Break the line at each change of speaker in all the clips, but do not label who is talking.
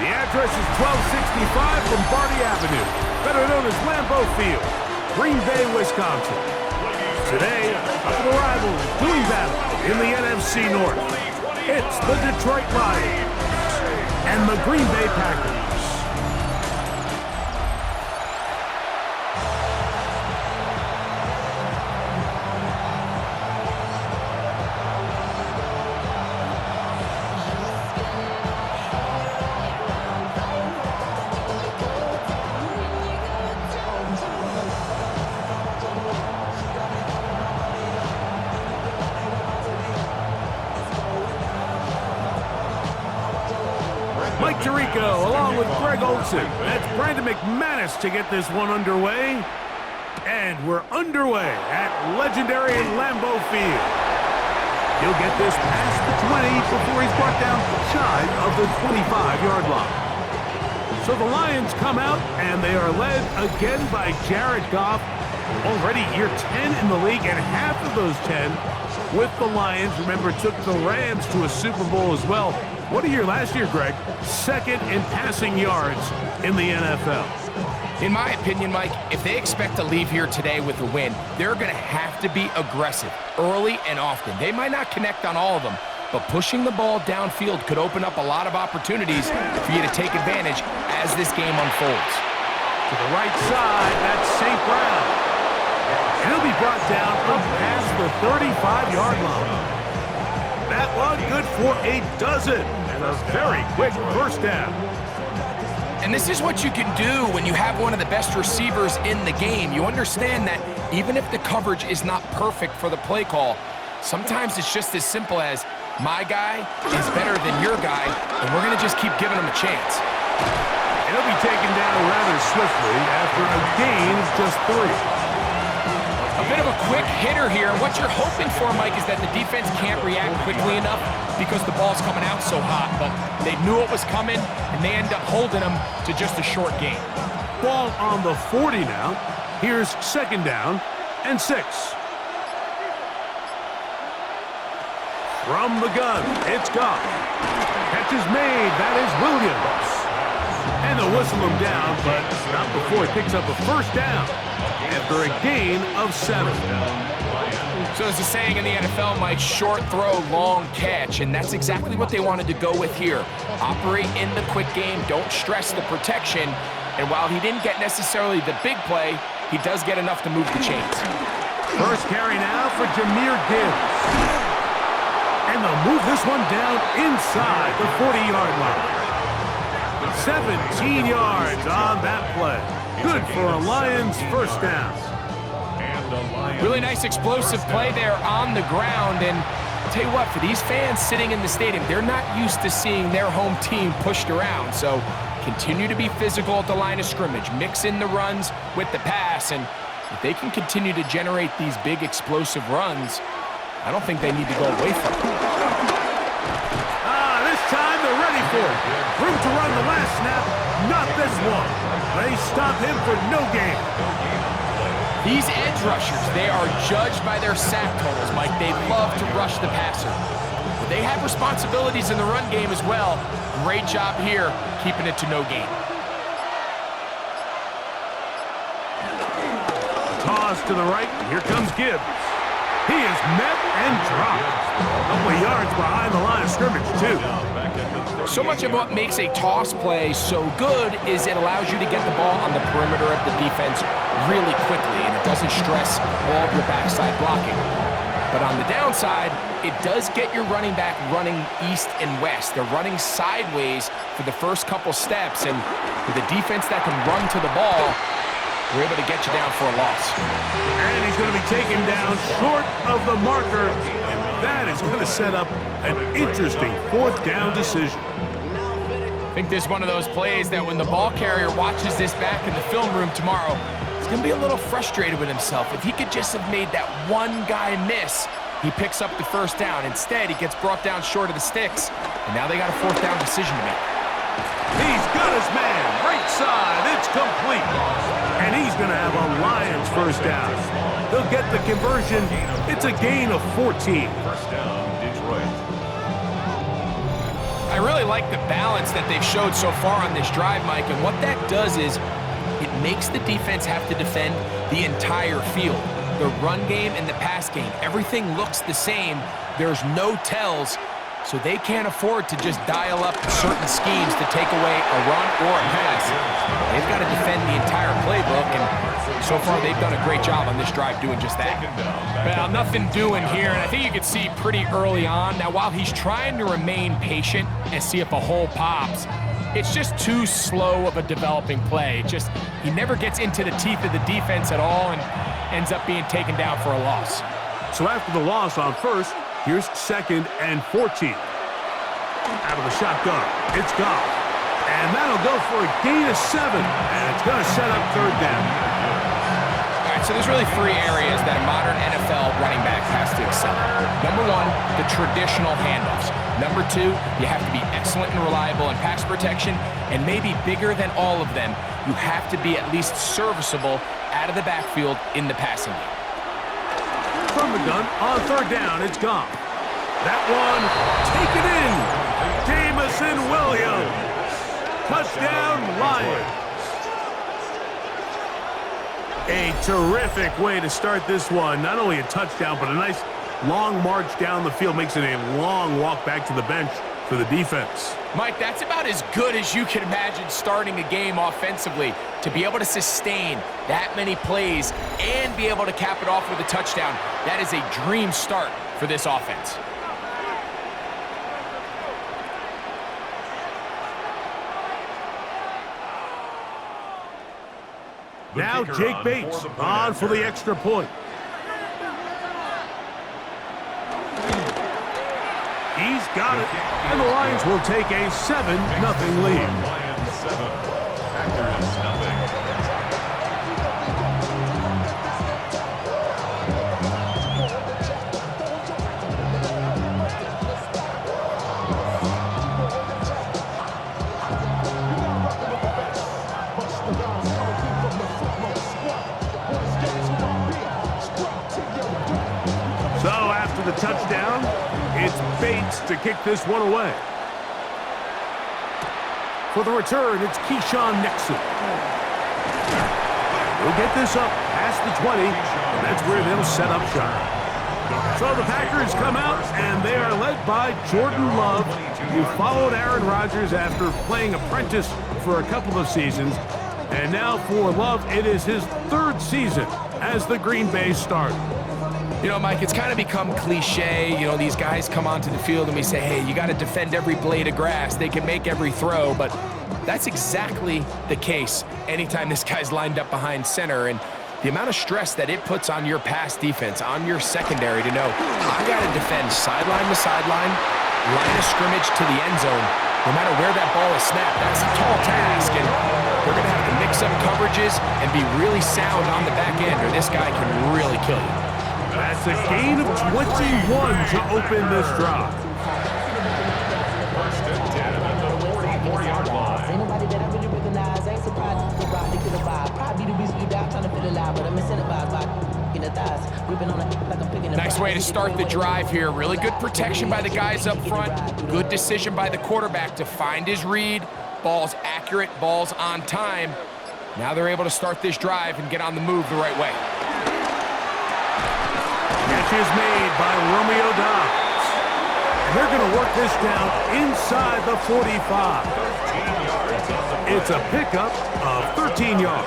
The address is 1265 Lombardi Avenue, better known as Lambeau Field, Green Bay, Wisconsin. Today, a couple of rivals doing battle in the NFC North. It's the Detroit Lions and the Green Bay Packers. Mike Tirico along with Greg Olson. That's Brandon McManus to get this one underway. And we're underway at legendary Lambeau Field. He'll get this past the 20 before he's brought down shy of the 25-yard line. So the Lions come out, and they are led again by Jared Goff. Already year 10 in the league, and half of those 10 with the Lions. Remember, took the Rams to a Super Bowl as well. What a year last year, Greg. Second in passing yards in the NFL.
In my opinion, Mike, if they expect to leave here today with a win, they're going to have to be aggressive early and often. They might not connect on all of them, but pushing the ball downfield could open up a lot of opportunities for you to take advantage as this game unfolds.
To the right side, that's St. Brown. And he'll be brought down from past the 35-yard line. That one good for a dozen and a very quick first down.
And this is what you can do when you have one of the best receivers in the game. You understand that even if the coverage is not perfect for the play call, sometimes it's just as simple as my guy is better than your guy, and we're going to just keep giving him a chance.
And he'll be taken down rather swiftly after a gain of just 3.
A bit of a quick hitter here. What you're hoping for, Mike, is that the defense can't react quickly enough because the ball's coming out so hot. But they knew it was coming, and they end up holding them to just a short gain.
Ball on the 40 now. Here's second down and 6. From the gun, it's Goff. Catch is made. That is Williams. And they'll whistle him down, but not before he picks up a first down after a gain of 7.
So there's a saying in the NFL, Mike, short throw, long catch, and that's exactly what they wanted to go with here. Operate in the quick game, don't stress the protection, and while he didn't get necessarily the big play, he does get enough to move the chains.
First carry now for Jahmyr Gibbs. And they'll move this one down inside the 40-yard line. 17 yards on that play. Good for a Lions first down.
Really nice explosive play there on the ground. And I'll tell you what, for these fans sitting in the stadium, they're not used to seeing their home team pushed around. So continue to be physical at the line of scrimmage. Mix in the runs with the pass. And if they can continue to generate these big explosive runs, I don't think they need to go away from it.
This time they're ready for it. Room to run the last snap. Not this one. They stop him for no gain.
These edge rushers, they are judged by their sack totals, Mike. They love to rush the passer. But they have responsibilities in the run game as well. Great job here, keeping it to no gain.
Toss to the right. Here comes Gibbs. He is met and dropped. A couple of yards behind the line of scrimmage, too.
So much of what makes a toss play so good is it allows you to get the ball on the perimeter of the defense really quickly, and it doesn't stress all of your backside blocking. But on the downside, it does get your running back running east and west. They're running sideways for the first couple steps, and with a defense that can run to the ball, we're able to get you down for a loss.
And he's going to be taken down short of the marker, and that is going to set up an interesting fourth down decision.
I think this is one of those plays that when the ball carrier watches this back in the film room tomorrow, he's going to be a little frustrated with himself. If he could just have made that one guy miss, he picks up the first down. Instead, he gets brought down short of the sticks, and now they got a fourth down decision to make.
He's got his man, right side, it's complete. And he's going to have a Lions first down. They'll get the conversion. It's a gain of 14.
I really like the balance that they've showed so far on this drive, Mike, and what that does is it makes the defense have to defend the entire field. The run game and the pass game, everything looks the same. There's no tells, so they can't afford to just dial up certain schemes to take away a run or a pass. They've got to defend the entire playbook, and so far they've done a great job on this drive doing just that.
Well, nothing doing here, and I think you can see pretty early on. Now, while he's trying to remain patient and see if a hole pops, it's just too slow of a developing play. He never gets into the teeth of the defense at all and ends up being taken down for a loss.
So after the loss on first, here's 2nd and 14. Out of the shotgun, it's Goff. And that'll go for a gain of 7. And it's going to set up 3rd down.
All right, so there's really 3 areas that a modern NFL running back has to excel at. Number 1, the traditional handoffs. Number 2, you have to be excellent and reliable in pass protection. And maybe bigger than all of them, you have to be at least serviceable out of the backfield in the passing game.
From the gun, on 3rd down, it's Goff. That one, taken in. Jamison Williams. Touchdown, Lions. A terrific way to start this one. Not only a touchdown, but a nice long march down the field. Makes it a long walk back to the bench for the defense.
Mike, that's about as good as you can imagine starting a game offensively. To be able to sustain that many plays and be able to cap it off with a touchdown, that is a dream start for this offense.
Now Jake Bates on for the extra point. He's got it, and the Lions will take a 7-0 lead. So after the touchdown, it's Bates to kick this one away. For the return, it's Keyshawn Nixon. He'll get this up past the 20, and that's where they'll set up shop. So the Packers come out, and they are led by Jordan Love, who followed Aaron Rodgers after playing apprentice for a couple of seasons. And now for Love, it is his 3rd season as the Green Bay starter.
You know, Mike, it's kind of become cliche. You know, these guys come onto the field and we say, hey, you got to defend every blade of grass. They can make every throw, but that's exactly the case anytime this guy's lined up behind center. And the amount of stress that it puts on your pass defense, on your secondary to know, I got to defend sideline to sideline, line of scrimmage to the end zone, no matter where that ball is snapped. That's a tall task, and they're going to have to mix up coverages and be really sound on the back end, or this guy can really kill you.
That's a gain of 21 to open this drive.
First and 10 at the 44-yard line. Ain't nobody that I really recognize. Ain't surprised to ride the killer vibe. Probably the reason you die trying to feel alive, but I'm incentivized by in the thighs. Ripping on it like I'm picking.
Nice way to start the drive here. Really good protection by the guys up front. Good decision by the quarterback to find his read. Ball's accurate, ball's on time. Now they're able to start this drive and get on the move the right way.
Catch is made by Romeo Dobbs. And they're going to work this down inside the 45. It's a pickup of 13 yards.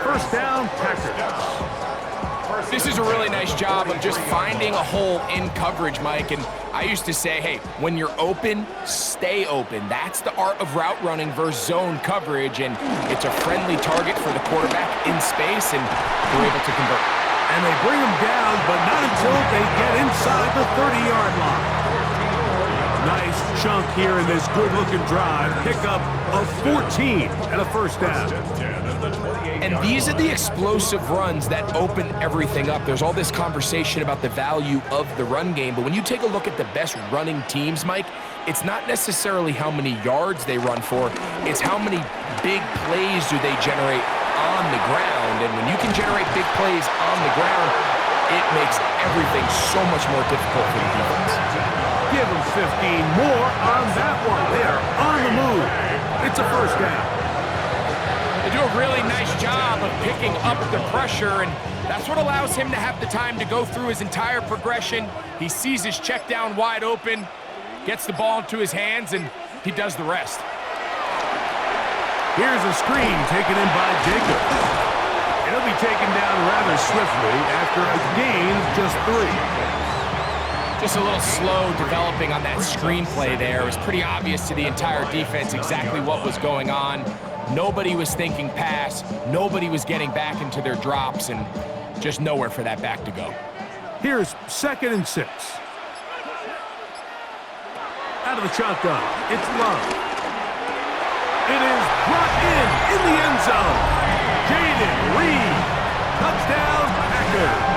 First down, Packers.
This is a really nice job of just finding a hole in coverage, Mike. And I used to say, hey, when you're open, stay open. That's the art of route running versus zone coverage. And it's a friendly target for the quarterback in space, and they're able to convert.
And they bring him down, but not until they get inside the 30-yard line. Nice chunk here in this good-looking drive. Pickup of 14 and a first down.
And these are the explosive runs that open everything up. There's all this conversation about the value of the run game, but when you take a look at the best running teams, Mike, it's not necessarily how many yards they run for, it's how many big plays do they generate on the ground. And when you can generate big plays on the ground, it makes everything so much more difficult for the defense.
Give them 15 more on that one. They are on the move. It's a first down.
They do a really nice job of picking up the pressure, and that's what allows him to have the time to go through his entire progression. He sees his check down wide open, gets the ball into his hands, and he does the rest.
Here's a screen taken in by Jacobs. It'll be taken down rather swiftly after a gain of just 3.
Just a little slow developing on that screenplay there. It was pretty obvious to the entire defense exactly what was going on. Nobody was thinking pass. Nobody was getting back into their drops, and just nowhere for that back to go.
Here's 2nd and 6. Out of the shotgun, it's Love. It is brought in the end zone. Jaden Reed, touchdown Packers.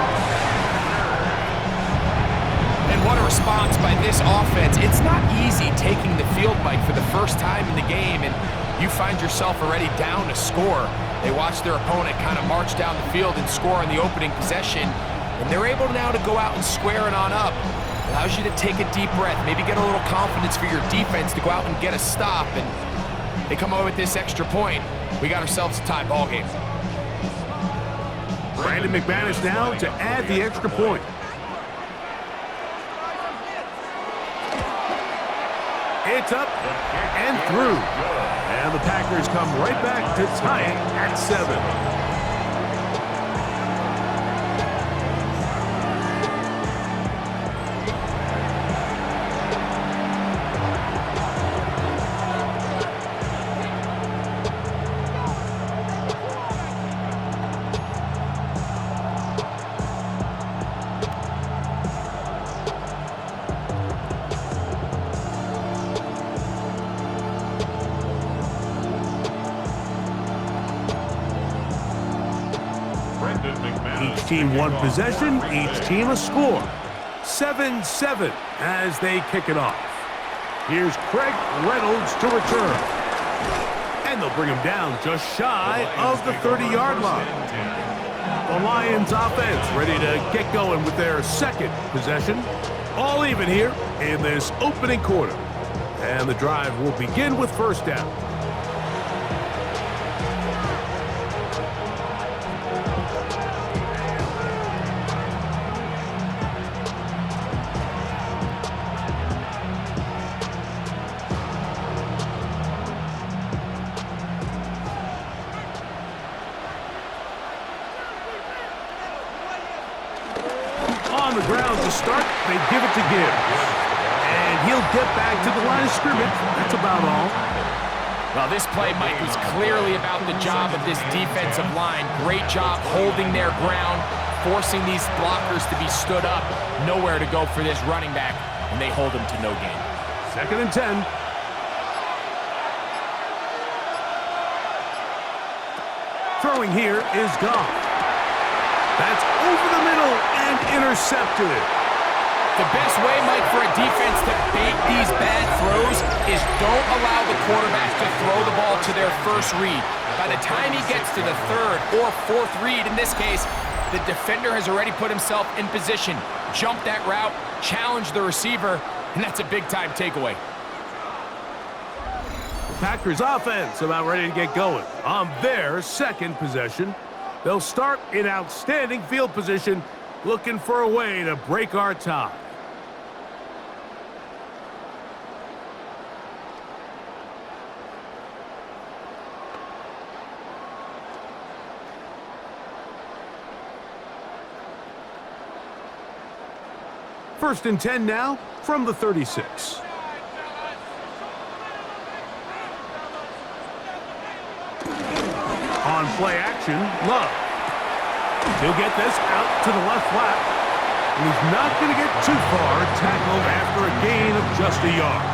And what a response by this offense. It's not easy taking the field, Mike, for the first time in the game, and you find yourself already down a score. They watch their opponent kind of march down the field and score on the opening possession, and they're able now to go out and square it on up. Allows you to take a deep breath, maybe get a little confidence for your defense to go out and get a stop, and they come away with this extra point. We got ourselves a tie ball game.
Brandon McManus now to add the extra point. It's up and through. And the Packers come right back to tie it at 7. Each team one possession, each team a score. 7-7 as they kick it off. Here's Craig Reynolds to return. And they'll bring him down just shy of the 30-yard line. The Lions offense ready to get going with their 2nd possession. All even here in this opening quarter. And the drive will begin with first down. On the ground to start, they give it to Gibbs. And he'll get back to the line of scrimmage. That's about all.
Well, this play, Mike, was clearly about the job of this defensive line. Great job holding their ground, forcing these blockers to be stood up. Nowhere to go for this running back, and they hold him to no gain.
2nd and 10. Throwing here is Goff. That's over the middle and intercepted.
The best way, Mike, for a defense to bait these bad throws is don't allow the quarterback to throw the ball to their first read. By the time he gets to the 3rd or 4th read, in this case, the defender has already put himself in position, jump that route, challenge the receiver, and that's a big-time takeaway.
The Packers offense about ready to get going on their 2nd possession. They'll start in outstanding field position, looking for a way to break our tie. First and 10 now from the 36. On play action, Love. He'll get this out to the left flat. And he's not going to get too far, tackled after a gain of just a yard.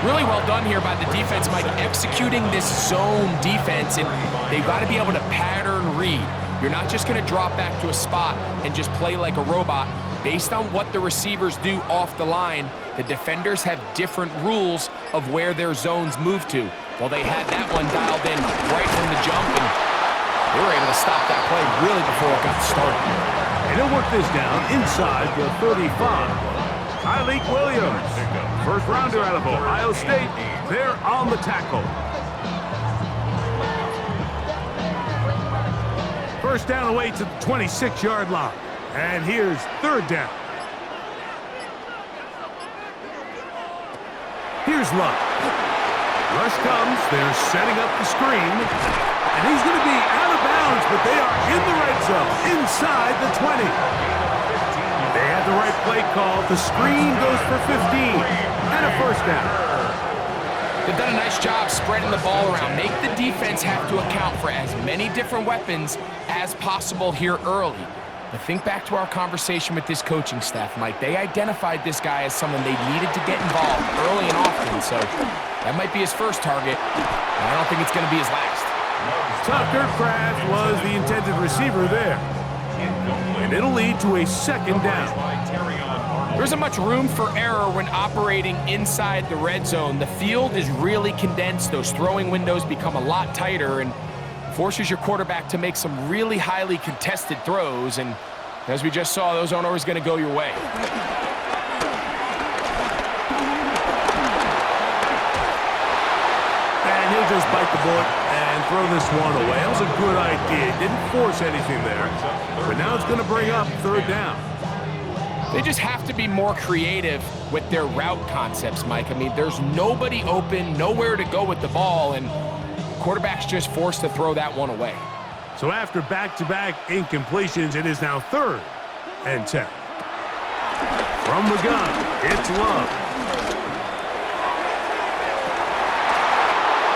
Really well done here by the defense, Mike, executing this zone defense, and they've got to be able to pattern read. You're not just going to drop back to a spot and just play like a robot. Based on what the receivers do off the line, the defenders have different rules of where their zones move to. Well, they had that one dialed in right from the jump, and they were able to stop that play really before it got started.
And he'll work this down inside the 35. Tyleek Williams, first rounder out of Ohio State, they're on the tackle. First down away to the 26-yard line. And here's third down. Here's Love. Rush comes, they're setting up the screen. And he's going to be out of bounds, but they are in the red zone, inside the 20. They had the right play call. The screen goes for 15 and a first down.
They've done a nice job spreading the ball around. Make the defense have to account for as many different weapons as possible here early. But think back to our conversation with this coaching staff, Mike. They identified this guy as someone they needed to get involved early and often, so that might be his first target, and I don't think it's going to be his last.
Tucker Kraft was the intended receiver there. And it'll lead to a second down.
There isn't much room for error when operating inside the red zone. The field is really condensed. Those throwing windows become a lot tighter and forces your quarterback to make some really highly contested throws. And as we just saw, those aren't always going to go your way.
And he'll just bite the bullet and throw this one away. That was a good idea. Didn't force anything there. But now it's going to bring up third down.
They just have to be more creative with their route concepts, Mike. I mean, there's nobody open, nowhere to go with the ball, and quarterback's just forced to throw that one away.
So after back-to-back incompletions, it is now 3rd and 10. From the gun, it's Love.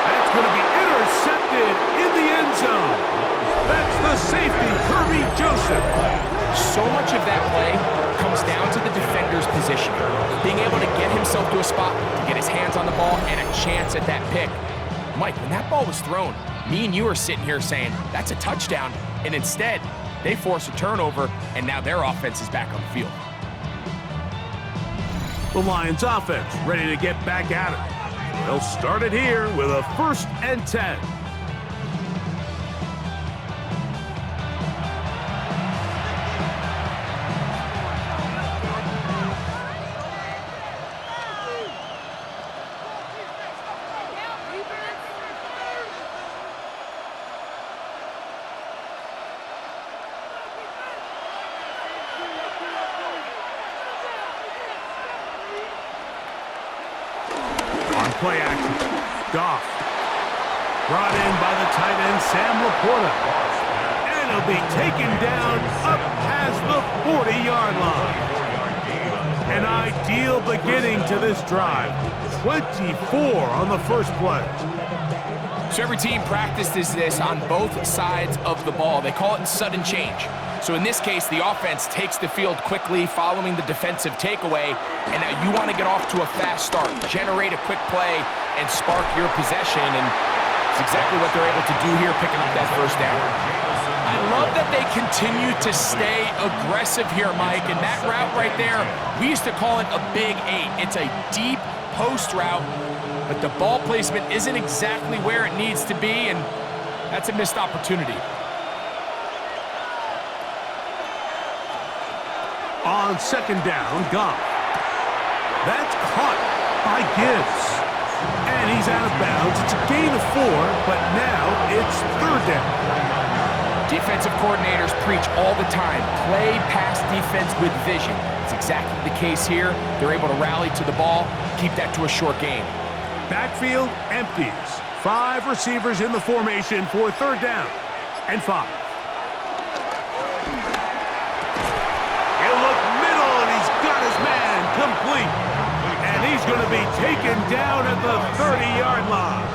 That's going to be intercepted in the end zone. That's the safety, Kirby Joseph.
So much of that play comes down to the defender's position. Being able to get himself to a spot, to get his hands on the ball, and a chance at that pick. Mike, when that ball was thrown, me and you are sitting here saying, that's a touchdown, and instead, they force a turnover, and now their offense is back on the field.
The Lions offense ready to get back at it. They'll start it here with a 1st and 10. Play action. Goff. Brought in by the tight end, Sam Laporta. And he'll be taken down up past the 40-yard line. An ideal beginning to this drive. 24 on the first play.
So every team practices this on both sides of the ball. They call it sudden change. So in this case, the offense takes the field quickly following the defensive takeaway, and now you want to get off to a fast start, generate a quick play, and spark your possession, and it's exactly what they're able to do here, picking up that first down. I love that they continue to stay aggressive here, Mike, and that route right there, we used to call it a big 8. It's a deep post route, but the ball placement isn't exactly where it needs to be, and that's a missed opportunity.
On second down, Goff. That's caught by Gibbs. And he's out of bounds. It's a gain of 4, but now it's 3rd down.
Defensive coordinators preach all the time, play pass defense with vision. It's exactly the case here. They're able to rally to the ball, keep that to a short gain.
Backfield empties. 5 receivers in the formation for 3rd down and 5. He'll look middle, and he's got his man complete. And he's going to be taken down at the 30-yard line.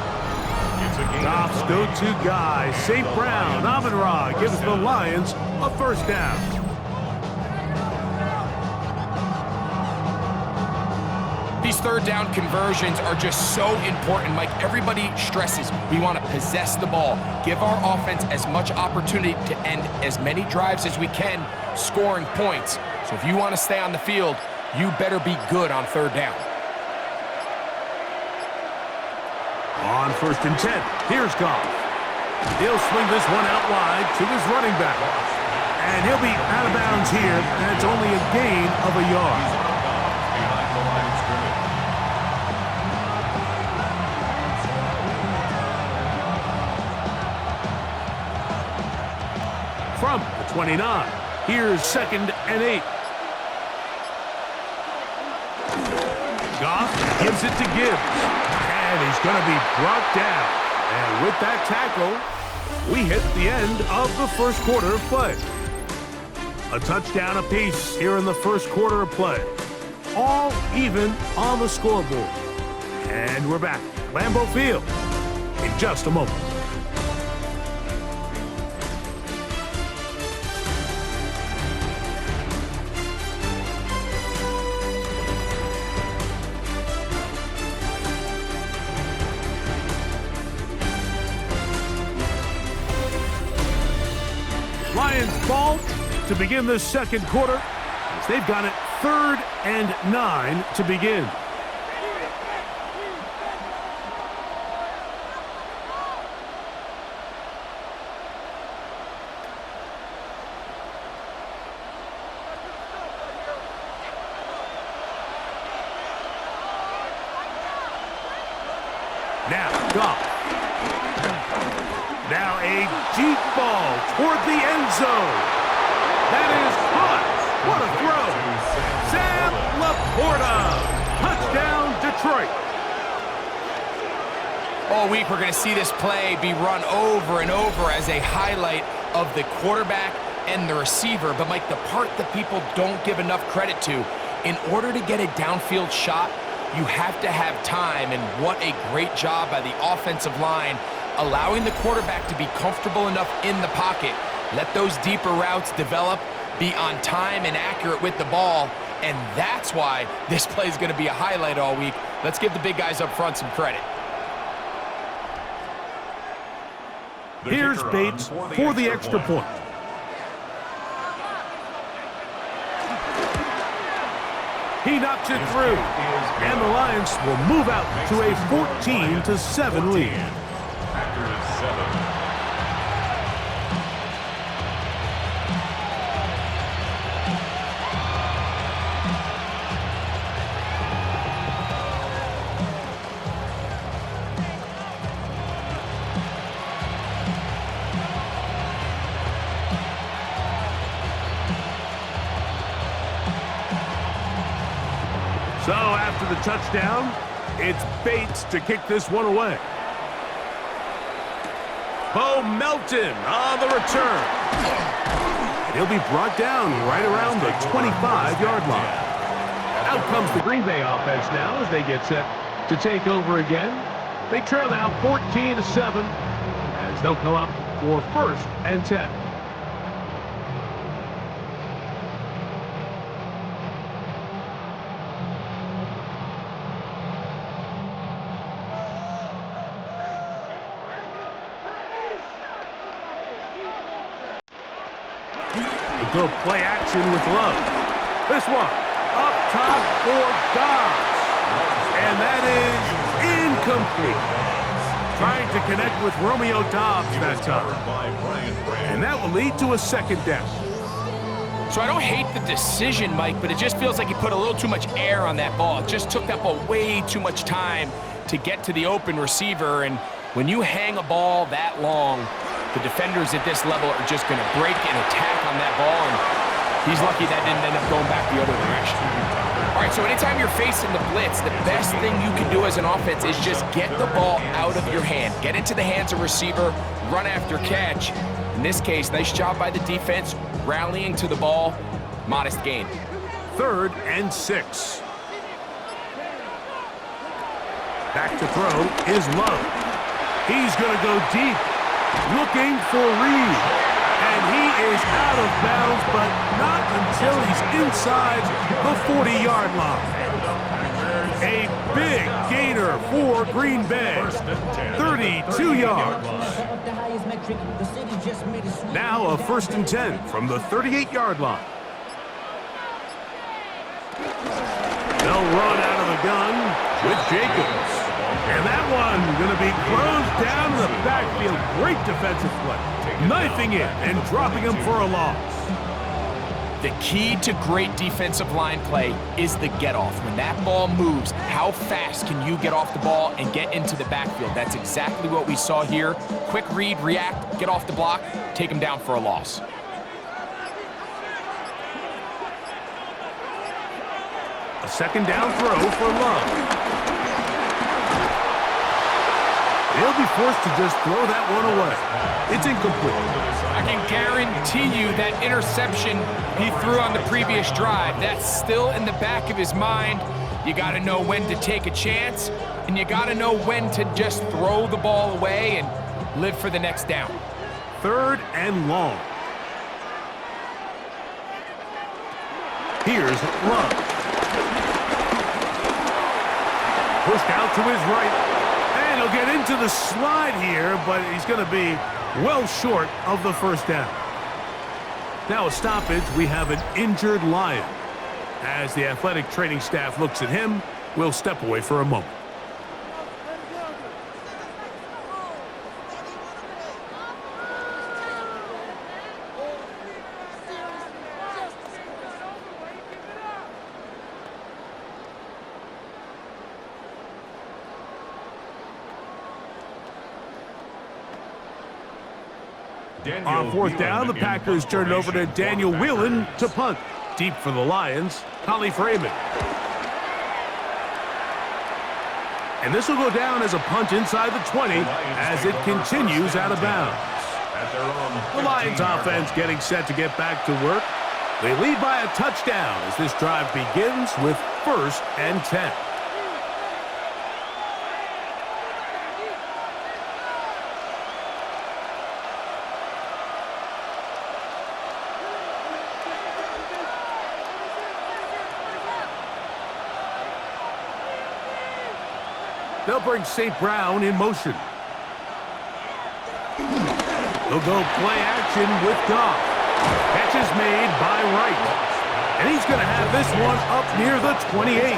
Goff's go-to guy, St. Brown, Amon-Ra, gives the Lions a 1st down.
These 3rd down conversions are just so important. Like everybody stresses, we want to possess the ball, give our offense as much opportunity to end as many drives as we can, scoring points. So if you want to stay on the field, you better be good on 3rd down.
On 1st and 10, here's Goff. He'll swing this one out wide to his running back. And he'll be out of bounds here, and it's only a gain of a yard. 29. Here's 2nd and 8. Goff gives it to Gibbs. And he's going to be brought down. And with that tackle, we hit the end of the first quarter of play. A touchdown apiece here in the first quarter of play. All even on the scoreboard. And we're back at Lambeau Field in just a moment. Lions ball to begin this second quarter, as they've got it 3rd and 9 to begin. Now, Goff. Now a deep ball toward the end zone. That is caught. What a throw. Sam Laporta. Touchdown, Detroit.
All week, we're going to see this play be run over and over as a highlight of the quarterback and the receiver. But, Mike, the part that people don't give enough credit to, in order to get a downfield shot, you have to have time. And what a great job by the offensive line, allowing the quarterback to be comfortable enough in the pocket, let those deeper routes develop, be on time and accurate with the ball, and that's why this play is going to be a highlight all week. Let's give the big guys up front some credit.
Here's Bates for the extra point. He knocks it through, and the Lions will move out to a 14-7 lead. So after the touchdown, it's Bates to kick this one away. Bo Melton on the return. And he'll be brought down right around the 25-yard line. Out comes the Green Bay offense now as they get set to take over again. They trail now 14-7 as they'll come up for 1st and 10. Go play action with Love. This one up top for Dobbs. And that is incomplete. Trying to connect with Romeo Dobbs that time. And that will lead to a 2nd down.
So I don't hate the decision, Mike, but it just feels like he put a little too much air on that ball. It just took that ball way too much time to get to the open receiver. And when you hang a ball that long, the defenders at this level are just going to break and attack on that ball, and he's lucky that didn't end up going back the other direction. All right, so anytime you're facing the blitz, the best thing you can do as an offense is just get the ball out of your hand. Get into the hands of receiver, run after catch. In this case, nice job by the defense, rallying to the ball, modest gain.
3rd and 6. Back to throw is Love. He's going to go deep. Looking for Reed, and he is out of bounds, but not until he's inside the 40-yard line. A big gainer for Green Bay, 32 yards. Now a 1st and 10 from the 38-yard line. They'll run out of the gun with Jacobs. And that one going to be closed down in the backfield. Great defensive play. Knifing it and dropping him for a loss.
The key to great defensive line play is the get-off. When that ball moves, how fast can you get off the ball and get into the backfield? That's exactly what we saw here. Quick read, react, get off the block, take him down for a loss.
second down throw for Love. He'll be forced to just throw that one away. It's incomplete.
I can guarantee you that interception he threw on the previous drive, that's still in the back of his mind. You got to know when to take a chance, and you got to know when to just throw the ball away and live for the next down.
3rd and long. Here's Love. Pushed out to his right. And he'll get into the slide here, but he's going to be well short of the first down. Now a stoppage, we have an injured Lion. As the athletic training staff looks at him, we'll step away for a moment. On 4th down, the Packers turn over to Daniel Whelan to punt. Deep for the Lions, Holly Freeman. And this will go down as a punt inside the 20 as it continues out of bounds. The Lions offense getting set to get back to work. They lead by a touchdown as this drive begins with 1st and 10. They'll bring St. Brown in motion. They'll go play action with Goff. Catch is made by Wright. And he's going to have this one up near the 28.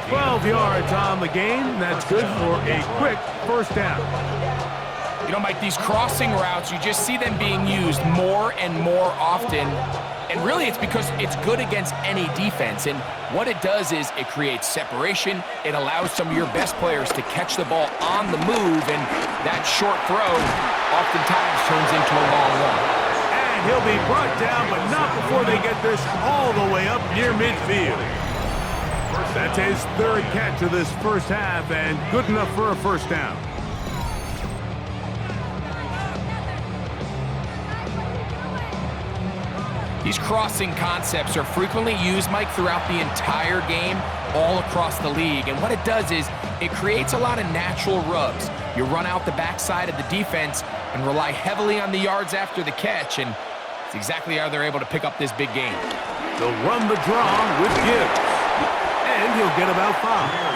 12 yards on the game. That's good for a quick first down.
You know, Mike, these crossing routes, you just see them being used more and more often. And really, it's because it's good against any defense. And what it does is it creates separation. It allows some of your best players to catch the ball on the move. And that short throw oftentimes turns into a long one.
And he'll be brought down, but not before they get this all the way up near midfield. That's his 3rd catch of this first half, and good enough for a first down.
These crossing concepts are frequently used, Mike, throughout the entire game, all across the league. And what it does is it creates a lot of natural rubs. You run out the backside of the defense and rely heavily on the yards after the catch, and it's exactly how they're able to pick up this big game.
They'll run the draw with Gibbs, and he'll get about 5.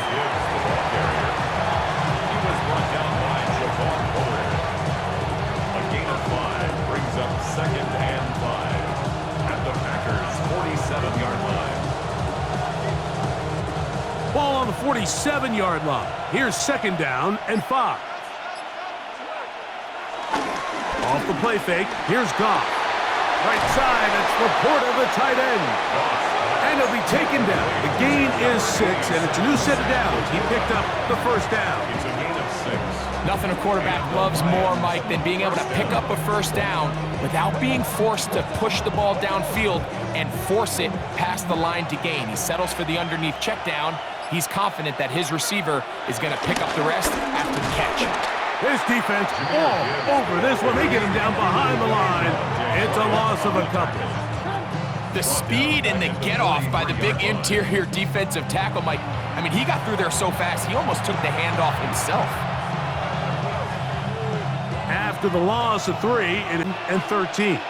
Ball on the 47-yard line. Here's 2nd down and 5. Off the play fake, here's Goff. Right side, that's Laporta, the tight end. And he'll be taken down. The gain is 6, and it's a new set of downs. He picked up the first down.
It's a gain of 6.
Nothing a quarterback loves more, Mike, than being able to pick up a first down without being forced to push the ball downfield and force it past the line to gain. He settles for the underneath check down. He's confident that his receiver is going to pick up the rest after the catch.
His defense all over this one. They get him down behind the line. It's a loss of a couple.
The speed and the get-off by the big interior defensive tackle, Mike. I mean, he got through there so fast, he almost took the handoff himself.
After the loss of 3 and 13.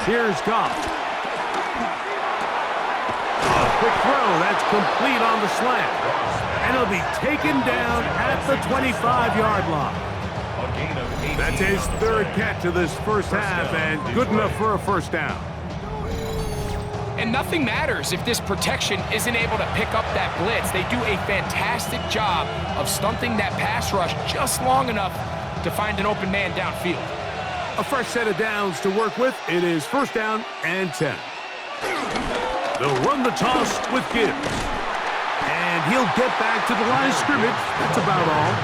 Here's Goff. Quick throw, that's complete on the slant. And he'll be taken down at the 25-yard line. That's his 3rd catch of this first half, and good enough for a first down.
And nothing matters if this protection isn't able to pick up that blitz. They do a fantastic job of stunting that pass rush just long enough to find an open man downfield.
A fresh set of downs to work with. It is 1st down and 10. They'll run the toss with Gibbs. And he'll get back to the line of scrimmage. That's about all.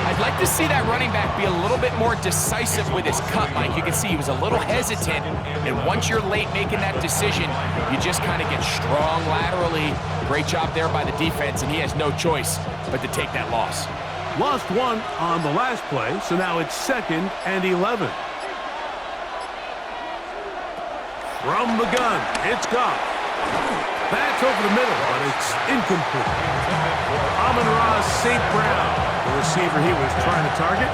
I'd like to see that running back be a little bit more decisive with his cut, Mike. You can see he was a little hesitant, and once you're late making that decision, you just kind of get strong laterally. Great job there by the defense, and he has no choice but to take that loss.
Lost one on the last play, so now it's 2nd and 11. From the gun, it's Goff. That's over the middle, but it's incomplete. Amon-Ra St. Brown, the receiver he was trying to target.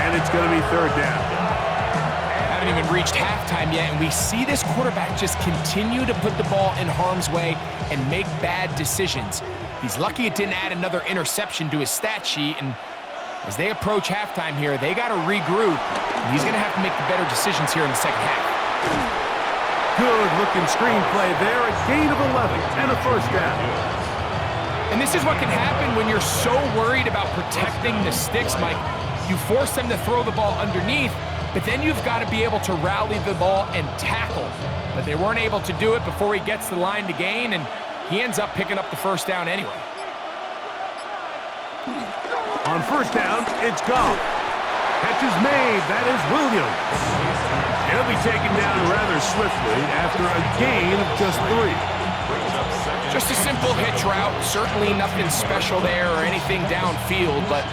And it's going to be 3rd down.
Haven't even reached halftime yet, and we see this quarterback just continue to put the ball in harm's way and make bad decisions. He's lucky it didn't add another interception to his stat sheet, and as they approach halftime here, they got to regroup, and he's going to have to make the better decisions here in the second half.
Good-looking screenplay there, a gain of 11 and a 1st down.
And this is what can happen when you're so worried about protecting the sticks, Mike. You force them to throw the ball underneath, but then you've got to be able to rally the ball and tackle. But they weren't able to do it before he gets the line to gain, and he ends up picking up the 1st down anyway.
On 1st down, it's Goff. Catch is made. That is Williams. He'll be taken down rather swiftly after a gain of just 3.
Just a simple hitch route. Certainly nothing special there or anything downfield, but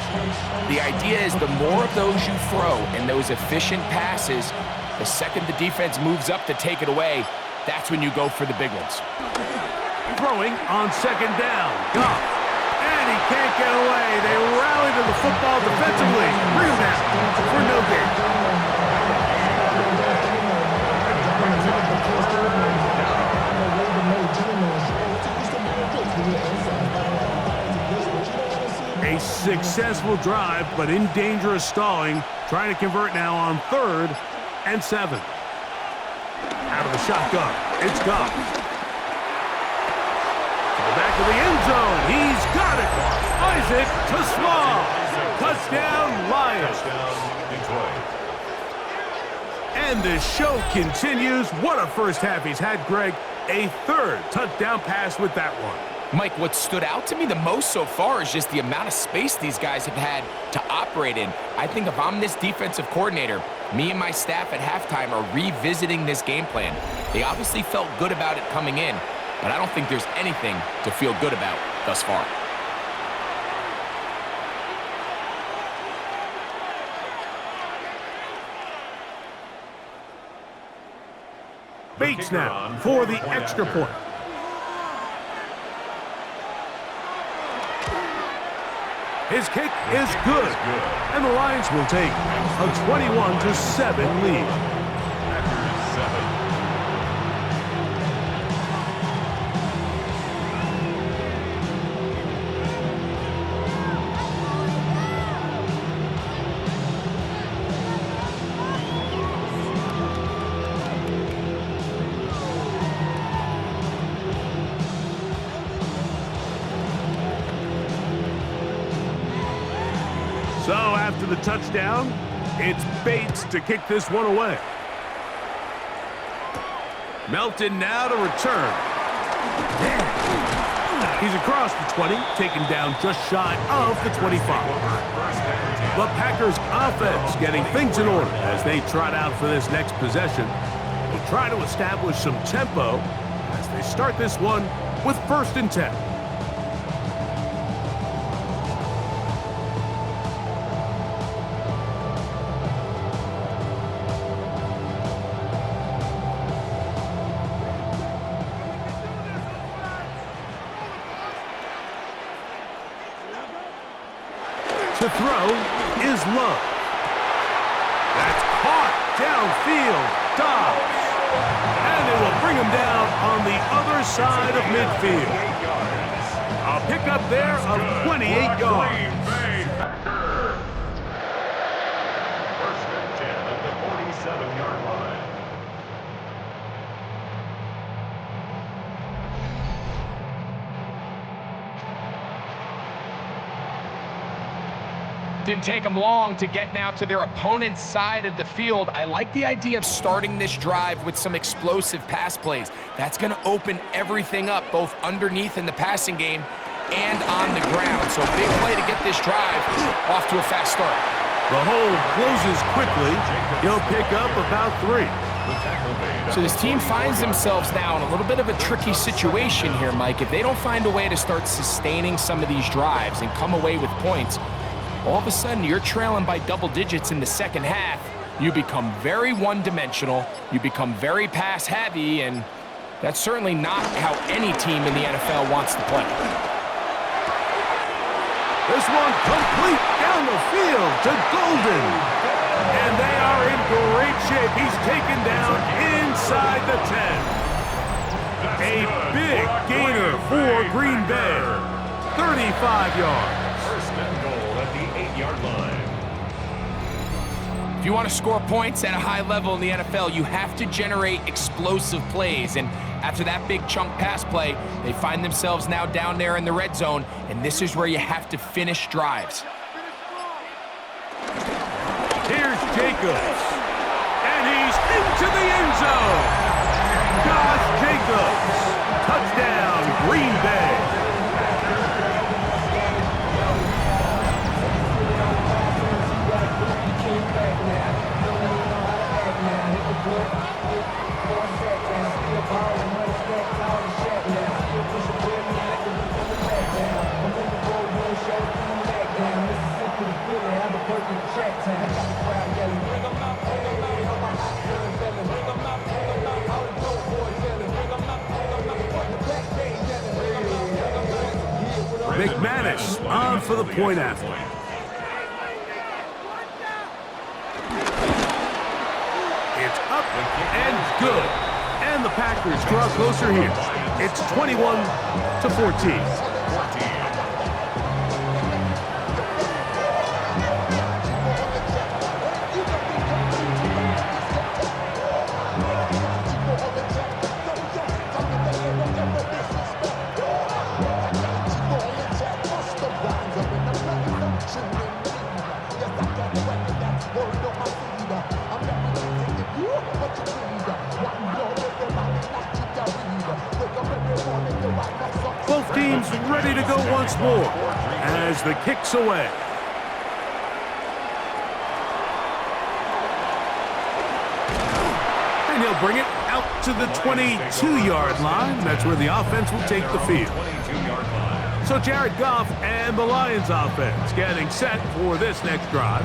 the idea is the more of those you throw and those efficient passes, the second the defense moves up to take it away, that's when you go for the big ones.
Throwing on 2nd down. Goff. And he can't get away. They rally to the football defensively. Rebound for no gain. A successful drive, but in danger of stalling. Trying to convert now on 3rd and 7. Out of the shotgun, it's Goff. To the back of the end zone, he's got it. Isaac to Small. Touchdown, Lions. And the show continues. What a first half he's had, Greg. A 3rd touchdown pass with that one.
Mike, what stood out to me the most so far is just the amount of space these guys have had to operate in. I think if I'm this defensive coordinator, me and my staff at halftime are revisiting this game plan. They obviously felt good about it coming in, but I don't think there's anything to feel good about thus far.
Bates now for the extra point. His kick is good, and the Lions will take a 21-7 lead. So after the touchdown, it's Bates to kick this one away. Melton now to return. He's across the 20, taken down just shy of the 25. The Packers offense getting things in order as they trot out for this next possession. They try to establish some tempo as they start this one with 1st and 10. To throw is Love. That's caught downfield. Dobbs. And it will bring him down on the other side of midfield. A pickup there of 28 yards.
First and 10 at the 47-yard line.
Didn't take them long to get now to their opponent's side of the field. I like the idea of starting this drive with some explosive pass plays. That's going to open everything up, both underneath in the passing game
and on the ground. So big play to get this drive off to a fast start.
The hole closes quickly. He'll pick up about 3.
So this team finds themselves now in a little bit of a tricky situation here, Mike. If they don't find a way to start sustaining some of these drives and come away with points, all of a sudden you're trailing by double digits in the second half. You become very one-dimensional, you become very pass-heavy, and that's certainly not how any team in the NFL wants to play.
This one complete down the field to Golden. And they are in great shape. He's taken down inside the 10. A big gainer for Green Bay. 35 yards.
First and goal at the 8-yard line.
If you want to score points at a high level in the NFL, you have to generate explosive plays. And after that big chunk pass play, they find themselves now down there in the red zone, and this is where you have to finish drives.
Here's Jacobs, and he's into the end zone. Josh Jacobs, touchdown, Green Bay. McManus on for the point after. It's up and good. And the Packers draw closer here. It's 21-14. Both teams ready to go once more as the kick's away. And he'll bring it out to the 22-yard line. That's where the offense will take the field. So Jared Goff and the Lions offense getting set for this next drive.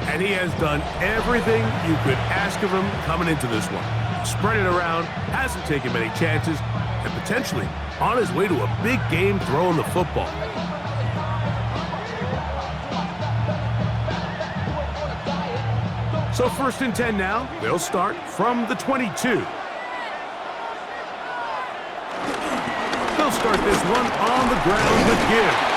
And he has done everything you could ask of him coming into this one. Spread it around, hasn't taken many chances, and potentially on his way to a big game throwing the football. So 1st and 10 now. They'll start from the 22. They'll start this one on the ground with Gibbs.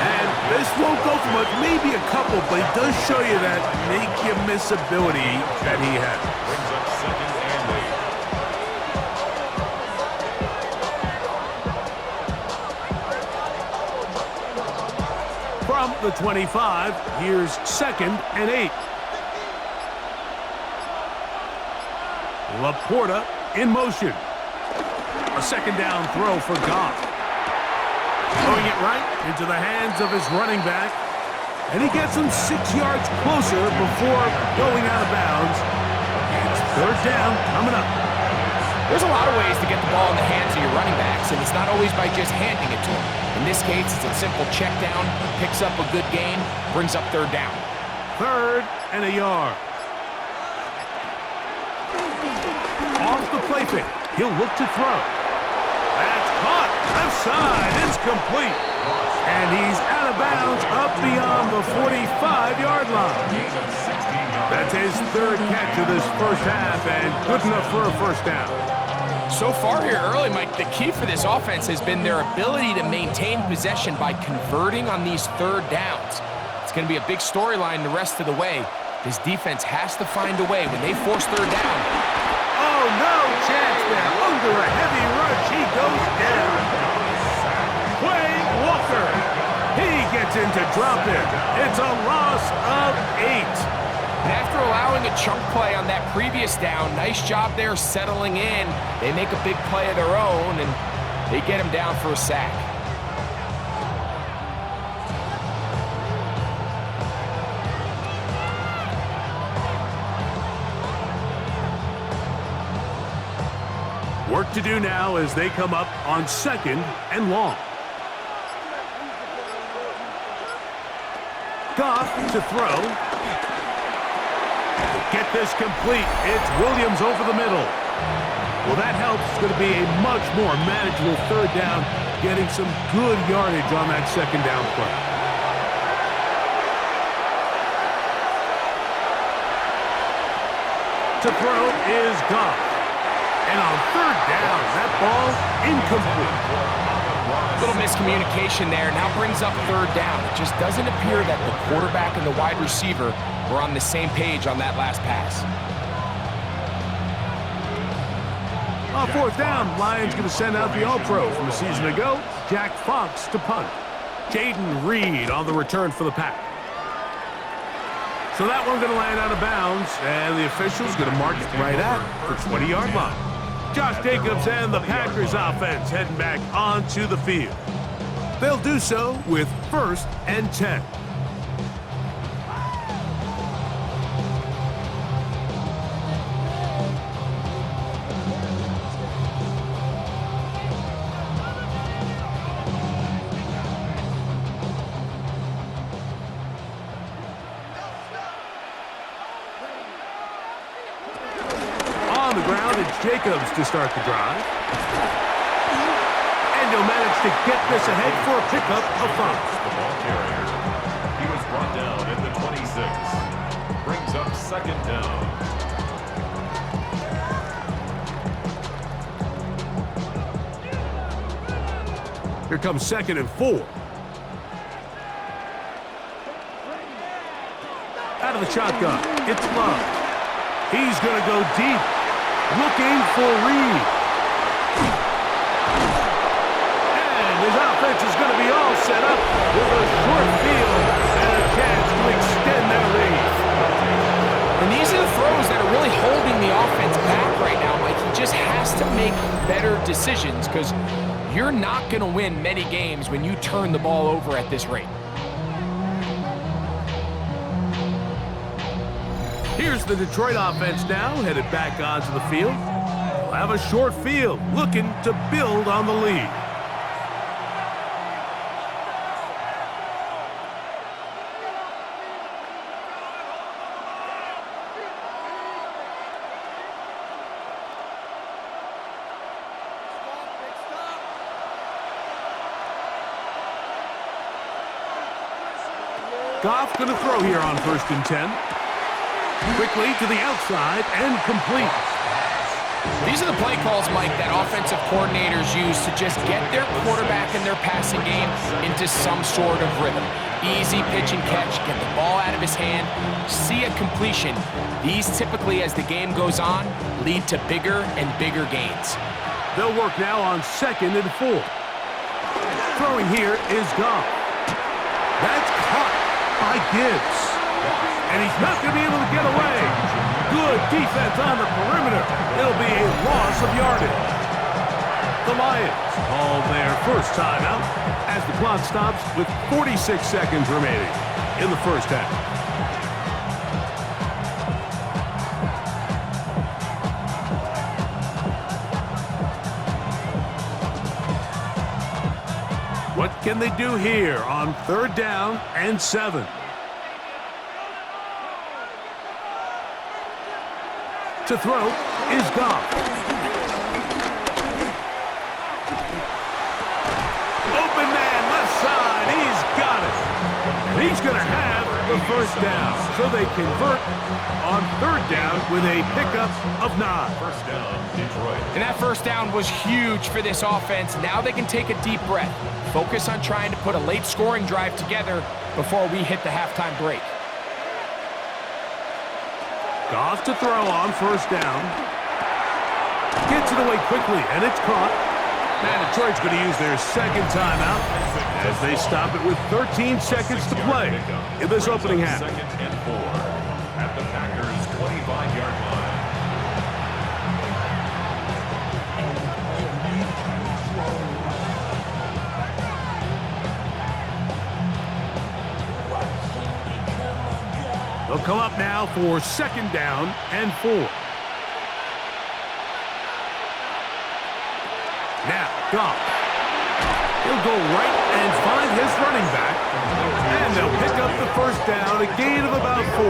And this won't go for much, maybe a couple, but he does show you that make-you-miss ability that he has.
Brings up 2nd and
8. From the 25, here's 2nd and 8. Laporta in motion. A 2nd down throw for Goff. Throwing it right into the hands of his running back. And he gets him 6 yards closer before going out of bounds. It's 3rd down coming up.
There's a lot of ways to get the ball in the hands of your running backs, and it's not always by just handing it to them. In this case, it's a simple check down, picks up a good gain, brings up 3rd down.
3rd and a yard. Off the play fake. He'll look to throw. That's caught. Left side. It's complete. And he's out of bounds up beyond the 45-yard line. That's his 3rd catch of this first half, and good enough for a 1st down.
So far here early, Mike, the key for this offense has been their ability to maintain possession by converting on these 3rd downs. It's going to be a big storyline the rest of the way. This defense has to find a way when they force 3rd down.
Oh, no chance there. Under a heavy rush, he goes down. Quay Walker. He gets in to drop it. It's a loss of 8.
And after allowing a chunk play on that previous down, nice job there settling in. They make a big play of their own, and they get him down for a sack.
to do now as they come up on 2nd and long. Goff to throw. Get this complete. It's Williams over the middle. Well, that helps. It's going to be a much more manageable 3rd down, getting some good yardage on that 2nd down play. To throw is Goff. And on 3rd down, that ball incomplete.
Little miscommunication there. Now brings up 3rd down. It just doesn't appear that the quarterback and the wide receiver were on the same page on that last pass.
On 4th down, Lions going to send out the All-Pro from a season ago, Jack Fox to punt. Jaden Reed on the return for the Pack. So that one's going to land out of bounds, and the official's going to mark it right at the 20-yard line. Josh Jacobs and the Packers offense heading back onto the field. They'll do so with 1st and 10.
On
the ground, it's Jacobs to start the drive. And he'll manage to get this ahead for a pickup of 5.
The ball carrier. He was brought down at the 26. Brings up 2nd down.
Here comes 2nd and 4. Out of the shotgun, it's Love. He's going to go deep, looking for Reed. And his offense is going to be all set up with a short field and a chance to extend their lead.
And these are the throws that are really holding the offense back right now, Mike. He just has to make better decisions because you're not going to win many games when you turn the ball over at this rate.
Here's the Detroit offense now, headed back onto the field. They'll have a short field, looking to build on the lead. Goff going to throw here on 1st and 10. Quickly to the outside and complete.
These are the play calls, Mike, that offensive coordinators use to just get their quarterback and their passing game into some sort of rhythm. Easy pitch and catch, get the ball out of his hand, see a completion. These typically, as the game goes on, lead to bigger and bigger gains.
They'll work now on 2nd and 4. Throwing here is Goff. That's caught by Gibbs. And he's not going to be able to get away. Good defense on the perimeter. It'll be a loss of yardage. The Lions call their first timeout as the clock stops with 46 seconds remaining in the 1st half. What can they do here on 3rd down and 7? To throw is Goff. Open man, left side, he's got it. And he's going to have the 1st down. So they convert on 3rd down with a pickup of 9.
1st down, Detroit.
And that 1st down was huge for this offense. Now they can take a deep breath. Focus on trying to put a late scoring drive together before we hit the halftime break.
Goff to throw on 1st down. Gets it away quickly, and it's caught. Now Detroit's going to use their 2nd timeout as they stop it with 13 seconds to play in this opening half.
2nd and 4 at the Packers' 25-yard line.
They'll come up now for 2nd down and 4. off. He'll go right and find his running back, and they'll pick up the first down, a gain of about 4.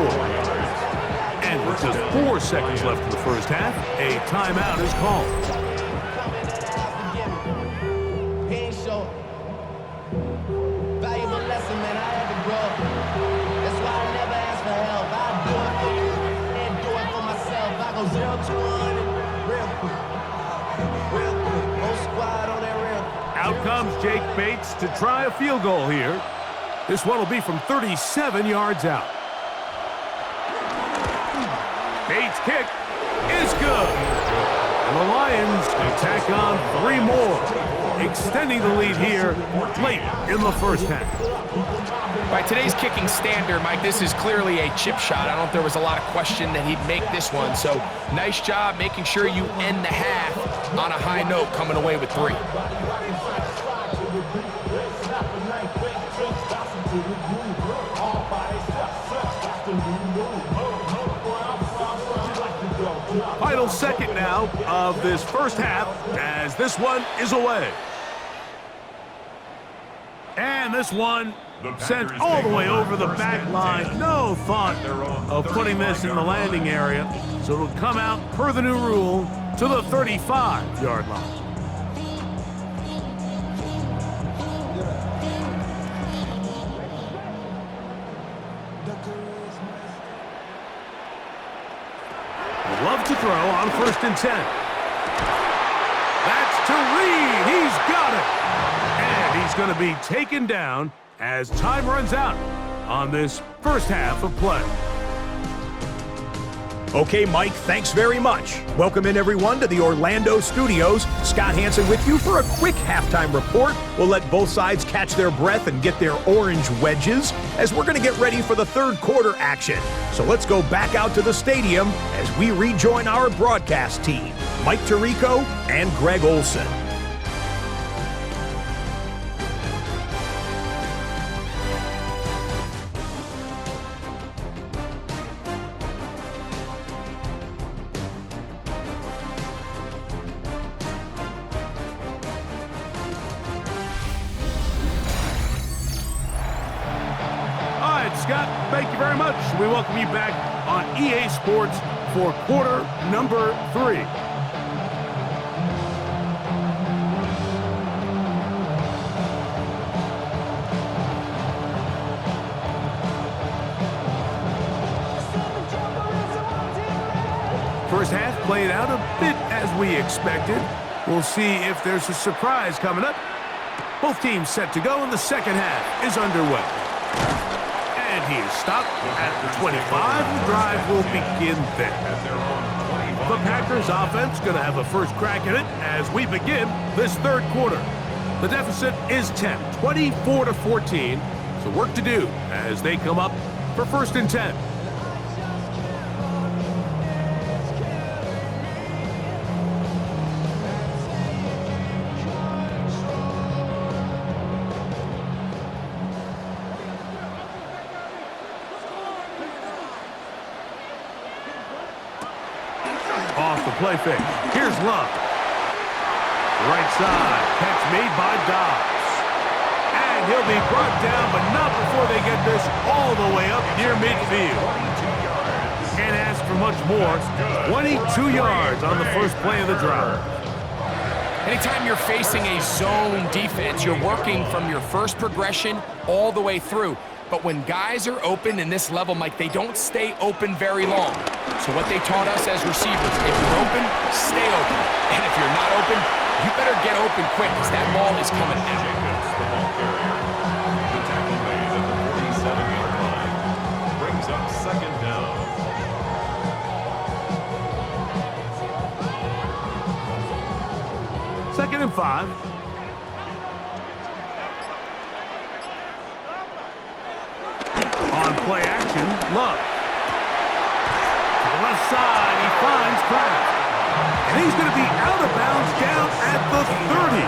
And with just 4 seconds left in the first half, a timeout is called.
Valuable lesson, man, I had to grow. That's why I never ask for help. I do it for you and do it for myself. I go 0 to 100 real quick. Real quick. Whole squad on that real quick.
Out comes Jake Bates to try a field goal here. This one will be from 37 yards out. Bates' kick is good. And the Lions attack on 3 more, extending the lead here late in the first half.
By today's kicking standard, Mike, this is clearly a chip shot. I don't know if there was a lot of question that he'd make this one. So nice job making sure you end the half on a high note, coming away with 3.
Final second now of this first half as this one is away. And this one sent all the way over the back line. No thought of putting this in the landing area. So it'll come out per the new rule to the 35-yard line. Love to throw on 1st and 10. That's to Reed. He's got it. And he's going to be taken down as time runs out on this first half of play.
Okay, Mike, thanks very much. Welcome in, everyone, to the Orlando studios. Scott Hansen with you for a quick halftime report. We'll let both sides catch their breath and get their orange wedges as we're going to get ready for the third quarter action. So let's go back out to the stadium as we rejoin our broadcast team, Mike Tirico and Greg Olson.
Scott, thank you very much. We welcome you back on EA Sports for quarter number 3. First half played out a bit as we expected. We'll see if there's a surprise coming up. Both teams set to go, and the second half is underway. And he is stopped at the 25. The drive will begin there. The Packers offense going to have a first crack at it as we begin this third quarter. The deficit is 10, 24-14. So work to do as they come up for 1st and 10. Off the play fake. Here's Love. Right side. Catch made by Dobbs. And he'll be brought down, but not before they get this all the way up near midfield. Can't ask for much more. 22 yards on the first play of the drive.
Anytime you're facing a zone defense, you're working from your first progression all the way through. But when guys are open in this level, Mike, they don't stay open very long. So what they taught us as receivers, if you're open, stay open. And if you're not open, you better get open quick because that ball is coming out.
The ball carrier. The tackle made at the 47-yard line. Brings up 2nd down.
Second and 5. On play action, Love. To the left side, he finds Kraft. And he's going to be out of bounds down at the 30.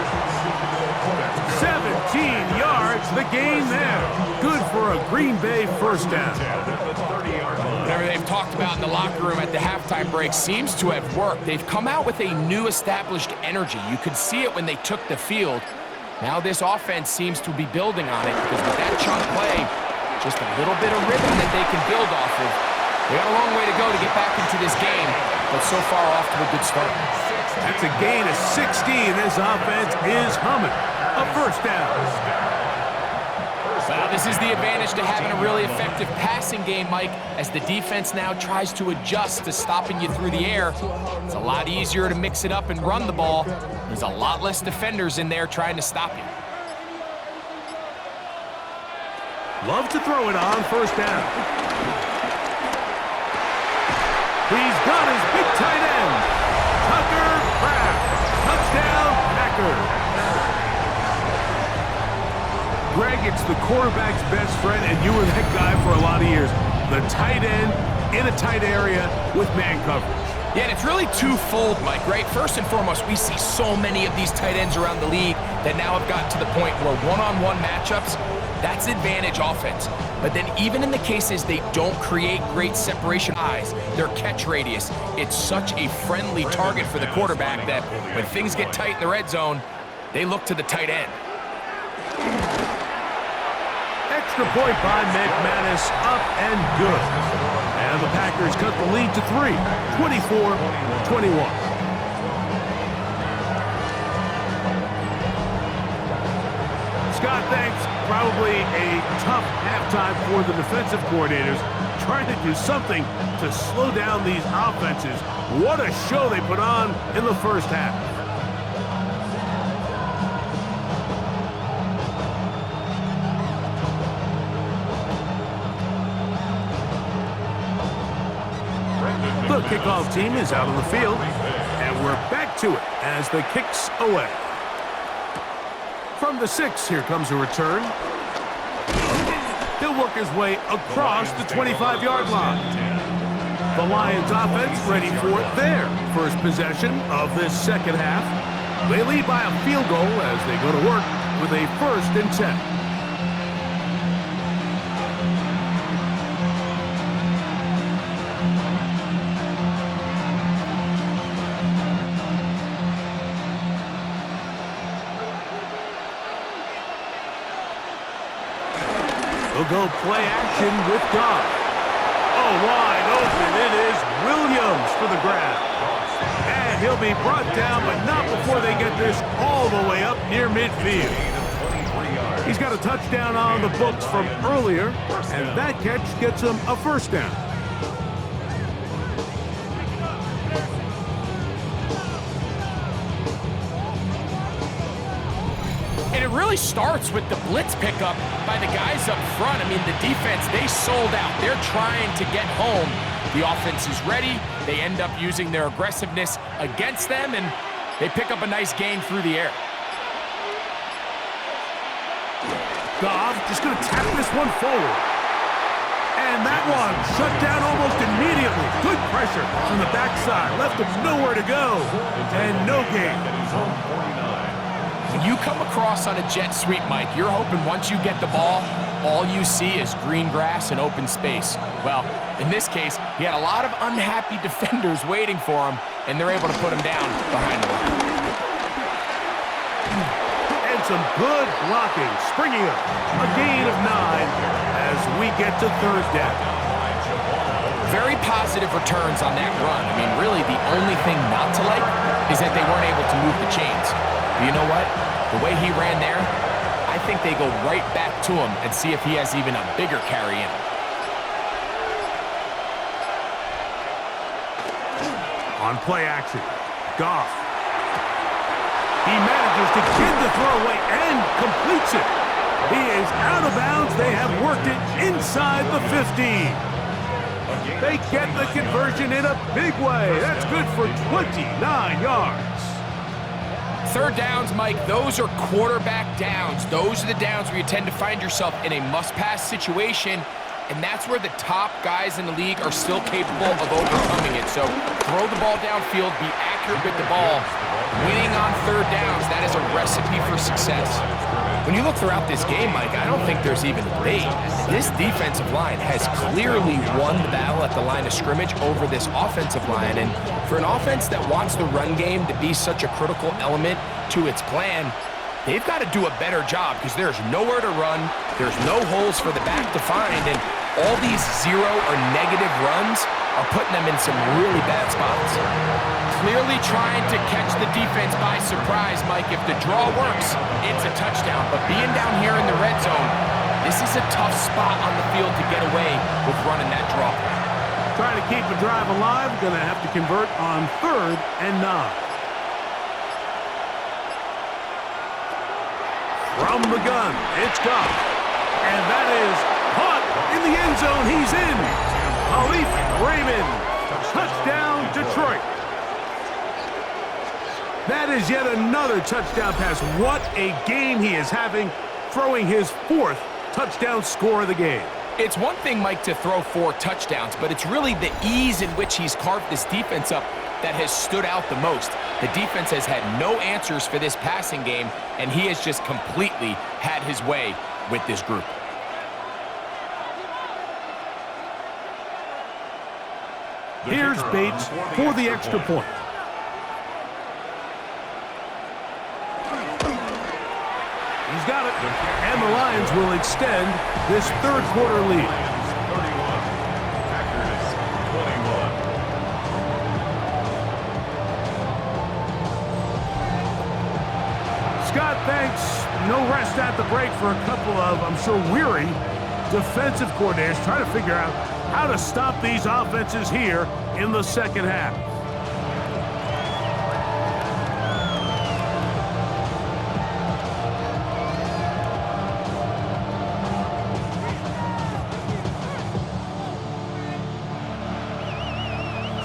17 yards That's the gain there. Good for a Green Bay first down.
Whatever they've talked about in the locker room at the halftime break seems to have worked. They've come out with a new established energy. You could see it when they took the field. Now this offense seems to be building on it because with that chunk play, just a little bit of rhythm that they can build off of. They got a long way to go to get back into this game, but so far off to a good start.
That's a gain of 16. This offense is humming. A first down.
Well, this is the advantage to having a really effective passing game, Mike, as the defense now tries to adjust to stopping you through the air. It's a lot easier to mix it up and run the ball. There's a lot less defenders in there trying to stop you.
Love to throw it on first down. He's got his big tight end. Tucker Kraft. Touchdown, Packers. Greg, it's the quarterback's best friend, and you were that guy for a lot of years. The tight end in a tight area with man coverage.
Yeah, and it's really twofold, Mike, right? First and foremost, we see so many of these tight ends around the league that now have gotten to the point where one-on-one matchups, that's advantage offense. But then even in the cases they don't create great separation eyes, their catch radius, it's such a friendly target for the quarterback that when things get tight in the red zone, they look to the tight end.
Extra point by McManus, up and good. And the Packers cut the lead to 3, 24-21. Scott, thanks. Probably a tough halftime for the defensive coordinators, trying to do something to slow down these offenses. What a show they put on in the first half. The kickoff team is out on the field, and we're back to it as the kick's away. From the 6, here comes a return. He'll work his way across the 25-yard line. The Lions offense ready for their first possession of this second half. They lead by a field goal as they go to work with a 1st and 10. They'll go play action with Goff. Oh, wide open. It is Williams for the grab. And he'll be brought down, but not before they get this all the way up near midfield. He's got a touchdown on the books from earlier, and that catch gets him a first down.
And it really starts with the blitz pickup by the guys up front. I mean, the defense, they sold out. They're trying to get home. The offense is ready. They end up using their aggressiveness against them, and they pick up a nice gain through the air.
Goff just going to tap this one forward. And that one shut down almost immediately. Good pressure from the backside. Left him nowhere to go. And no gain.
When you come across on a jet sweep, Mike, you're hoping once you get the ball, all you see is green grass and open space. Well, in this case, he had a lot of unhappy defenders waiting for him, and they're able to put him down behind the line.
And some good blocking, springing up. A gain of 9 as we get to 3rd down.
Very positive returns on that run. I mean, really, the only thing not to like is that they weren't able to move the chains. But you know what? The way he ran there, I think they go right back to him and see if he has even a bigger carry in him.
On play action, Goff. He manages to get the throw away and completes it. He is out of bounds. They have worked it inside the 15. They get the conversion in a big way. That's good for 29 yards.
3rd downs, Mike, those are quarterback downs. Those are the downs where you tend to find yourself in a must-pass situation, and that's where the top guys in the league are still capable of overcoming it. So throw the ball downfield, be accurate with the ball, Winning on third downs, that is a recipe for success. When you look throughout this game, Mike, I don't think there's even debate. This defensive line has clearly won the battle at the line of scrimmage over this offensive line. And for an offense that wants the run game to be such a critical element to its plan, they've got to do a better job because there's nowhere to run, there's no holes for the back to find, and all these zero or negative runs are putting them in some really bad spots.
Clearly trying to catch the defense by surprise, Mike. If the draw works, it's a touchdown. But being down here in the red zone, this is a tough spot on the field to get away with running that draw play.
Trying to keep a drive alive, going to have to convert on 3rd and 9. From the gun, it's Goff. And that is caught in the end zone. He's in. Khalif Raymond. Touchdown, Detroit. That is yet another touchdown pass. What a game he is having, throwing his 4th touchdown score of the game.
It's one thing, Mike, to throw 4 touchdowns, but it's really the ease in which he's carved this defense up that has stood out the most. The defense has had no answers for this passing game, and he has just completely had his way with this group.
Here's Bates for the extra point. He's got it, and the Lions will extend this 3rd quarter lead.
Packers 21.
Scott, thanks. No rest at the break for a couple of, I'm sure, weary defensive coordinators trying to figure out how to stop these offenses here in the second half.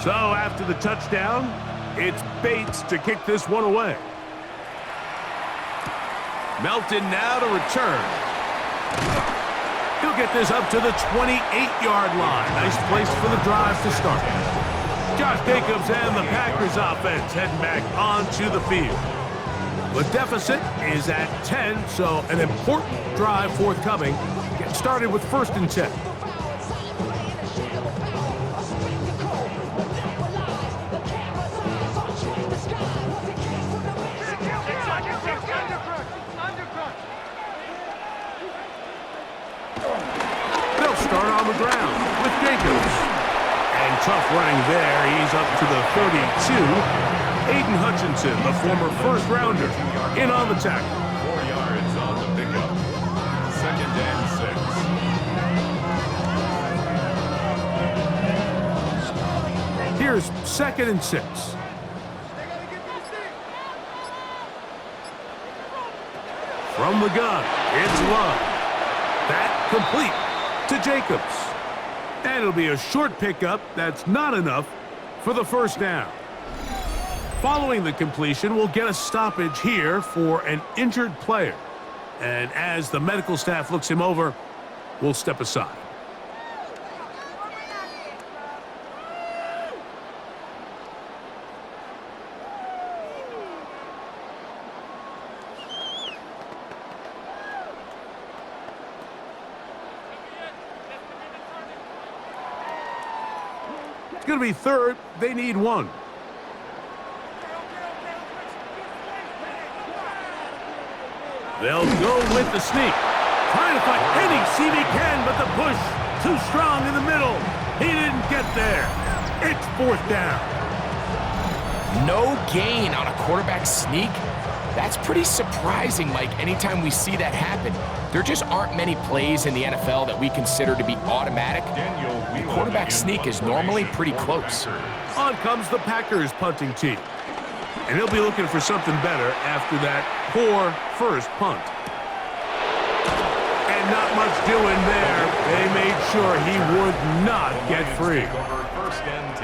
So after the touchdown, it's Bates to kick this one away. Melton now to return. He'll get this up to the 28-yard line. Nice place for the drive to start. Josh Jacobs and the Packers offense heading back onto the field. The deficit is at 10, so an important drive forthcoming. Get started with 1st and 10. On the ground with Jacobs. And tough running there. He's up to the 32. Aiden Hutchinson, the former 1st rounder, in on the tackle.
4 yards on the pickup. 2nd and 6.
Here's 2nd and 6. From the gun, it's Love. That complete to Jacobs. And it'll be a short pickup. That's not enough for the 1st down. Following the completion, we'll get a stoppage here for an injured player. And as the medical staff looks him over, we'll step aside. It's going to be 3rd. They need 1. They'll go with the sneak. Trying to find any seam he can, but the push too strong in the middle. He didn't get there. It's 4th down.
No gain on a quarterback sneak. That's pretty surprising, Mike, anytime we see that happen. There just aren't many plays in the NFL that we consider to be automatic. The quarterback sneak is normally pretty close.
On comes the Packers punting team. And he'll be looking for something better after that poor 1st punt. And not much doing there. They made sure he would not get free.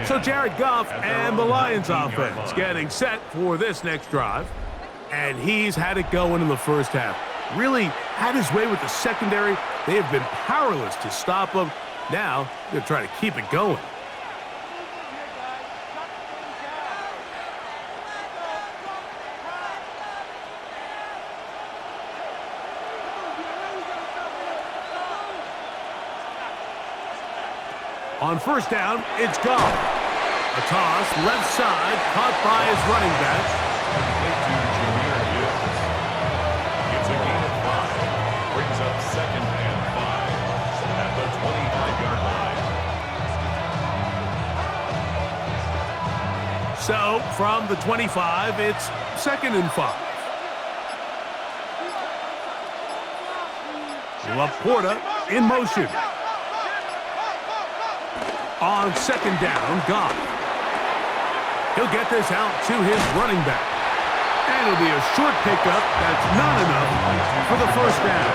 So Jared Goff and the Lions offense getting set for this next drive. And he's had it going in the 1st half. Really had his way with the secondary. They have been powerless to stop him. Now they're trying to keep it going. On first down, it's gone. A toss, left side, caught by his running back.
Complete to Jameer Gibbs. It's a gain of 5. Brings up 2nd and 5 at the 25-yard line.
So, from the 25, it's 2nd and 5. Laporta in motion. On 2nd down, Goff. He'll get this out to his running back. And it'll be a short pickup that's not enough for the first down.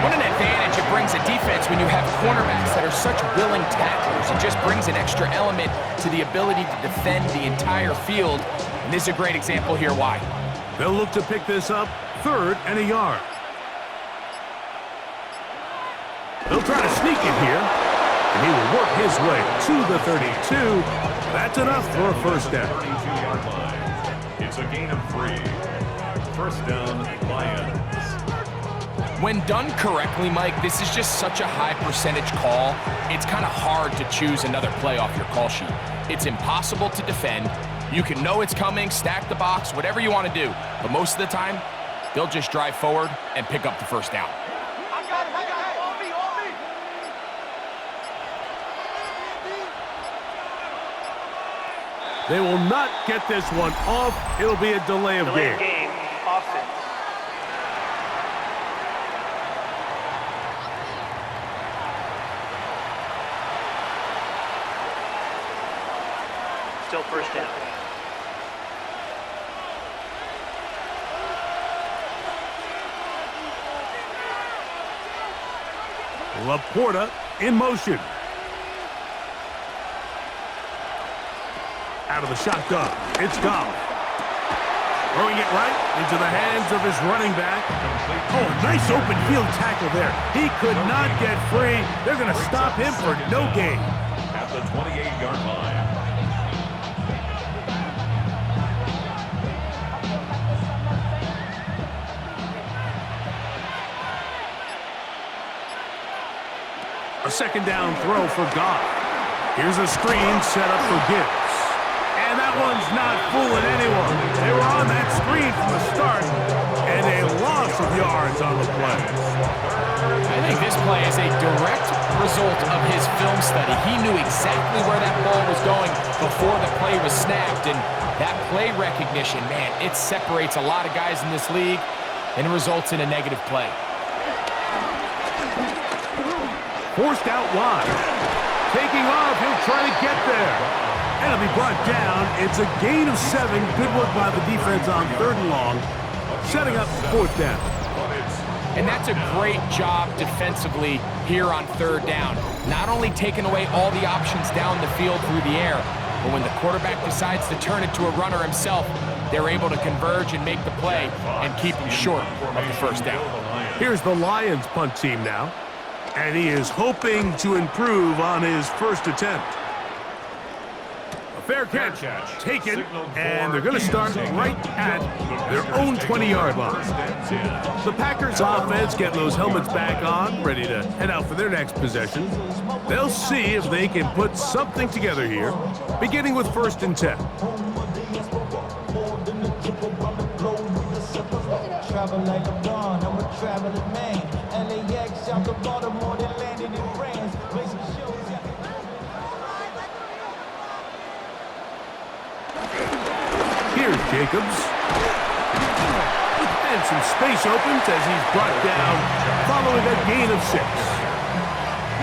What an advantage it brings a defense when you have cornerbacks that are such willing tacklers. It just brings an extra element to the ability to defend the entire field. And this is a great example here why.
They'll look to pick this up 3rd and a yard. They'll try to sneak it here. And he will work his way to the 32. That's enough for a first down.
32-yard line. It's a gain of 3. First down, Lions.
When done correctly, Mike, this is just such a high percentage call. It's kind of hard to choose another play off your call sheet. It's impossible to defend. You can know it's coming, stack the box, whatever you want to do. But most of the time, they'll just drive forward and pick up the first down.
They will not get this one off. It'll be a delay of game.
Offense. Still first down.
Laporta in motion. Out of the shotgun, it's Goff. Throwing it right into the hands of his running back. Oh, nice open field tackle there. He could not get free. They're going to stop him for no gain.
At the 28-yard line.
A 2nd down throw for Goff. Here's a screen set up for Gibbs. And that one's not fooling anyone. They were on that screen from the start, and a loss of yards on the play.
I think this play is a direct result of his film study. He knew exactly where that ball was going before the play was snapped, and that play recognition, man, it separates a lot of guys in this league and results in a negative play.
Forced out wide. Taking off, he'll try to get there. And it'll be brought down. It's a gain of 7. Good work by the defense on 3rd and long. Setting up 4th down.
And that's a great job defensively here on 3rd down. Not only taking away all the options down the field through the air, but when the quarterback decides to turn it to a runner himself, they're able to converge and make the play and keep him short of the first down.
Here's the Lions punt team now. And he is hoping to improve on his first attempt. A fair catch taken, and they're going to start right at their own 20-yard line. The Packers offense getting those helmets back on, ready to head out for their next possession. They'll see if they can put something together here, beginning with 1st and 10.
Travel like LeBron, I'm a traveling man. LAX out to Baltimore, they landed in France. Play some shows.
Here's Jacobs. And some space opens as he's brought down following a gain of 6.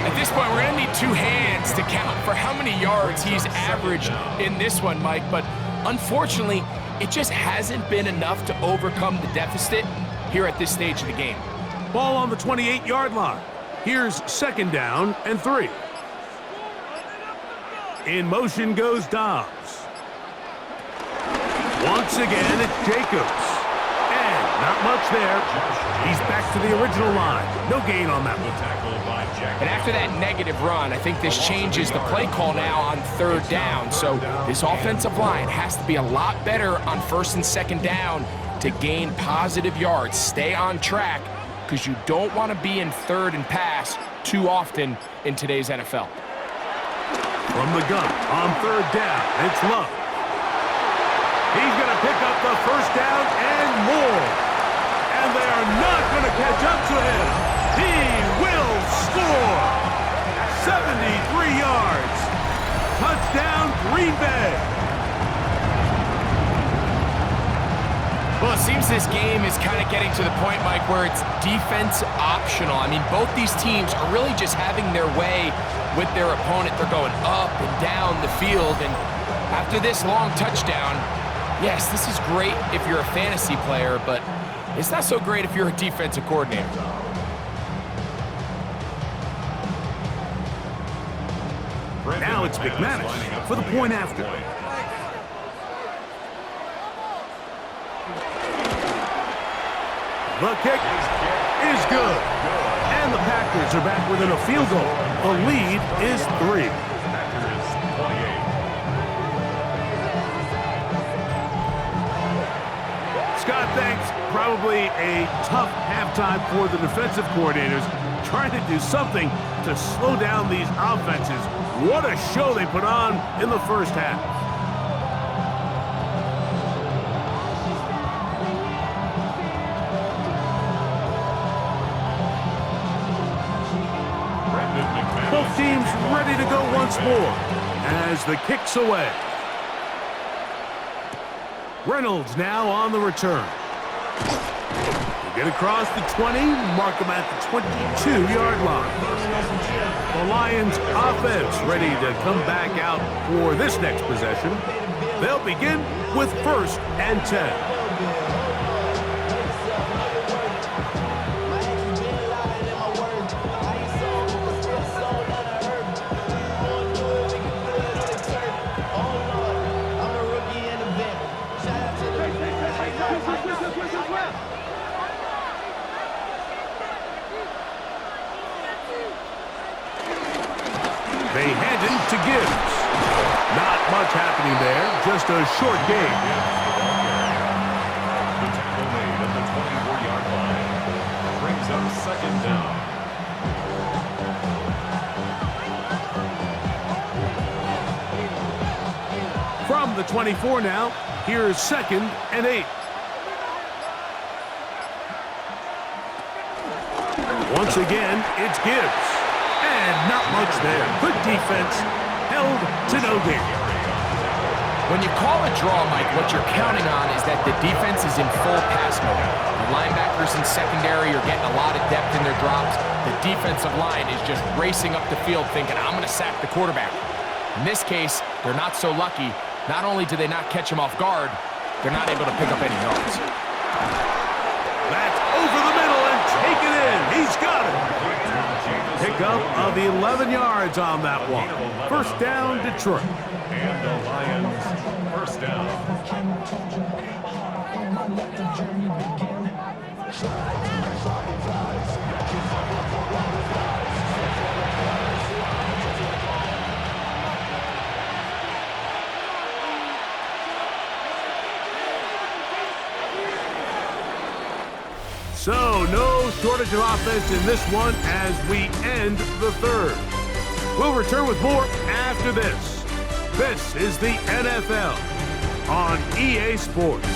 At this point, we're going to need 2 hands to count for how many yards he's averaged in this one, Mike. But unfortunately, it just hasn't been enough to overcome the deficit here at this stage of the game.
Ball on the 28-yard line. Here's 2nd down and 3. In motion goes Dobbs. Once again, it's Jacobs. And not much there. He's back to the original line. No gain on that one.
And after that negative run, I think this changes the play call now on 3rd down. So this offensive line has to be a lot better on 1st and 2nd down to gain positive yards. Stay on track because you don't want to be in 3rd and pass too often in today's NFL.
From the gun on third down, it's Love. He's going to pick up the first down and more. And they are not going to catch up to him. He will score. 73 yards. Touchdown, Green Bay.
Well, it seems this game is kind of getting to the point, Mike, where it's defense optional. I mean, both these teams are really just having their way with their opponent. They're going up and down the field, and after this long touchdown, yes, this is great if you're a fantasy player, but it's not so great if you're a defensive coordinator.
Now it's McManus for the point after. The kick is good. And the Packers are back within a field goal. The lead is 3.
Packers 28.
Scott, thanks. Probably a tough halftime for the defensive coordinators, trying to do something to slow down these offenses. What a show they put on in the first half. Both teams ready to go once more as the kick's away. Reynolds now on the return. They get across the 20, mark them at the 22-yard line. The Lions offense ready to come back out for this next possession. They'll begin with 1st and 10. They hand it to Gibbs. Not much happening there, just a short gain.
The tackle made at the 24-yard line brings up 2nd down.
From the 24 now, here's 2nd and 8. Once again, it's Gibbs. And not much there. Good defense, held to no gain.
When you call a draw, Mike, what you're counting on is that the defense is in full pass mode. The linebackers in secondary are getting a lot of depth in their drops. The defensive line is just racing up the field thinking, I'm going to sack the quarterback. In this case, they're not so lucky. Not only do they not catch him off guard, they're not able to pick up any yards.
That's over the middle and taken in. He's got it. Pickup of 11 yards on that one. 1st down, Detroit.
And the Lions 1st down.
So, no shortage of offense in this one as we end the 3rd. We'll return with more after this. This is the NFL on EA Sports.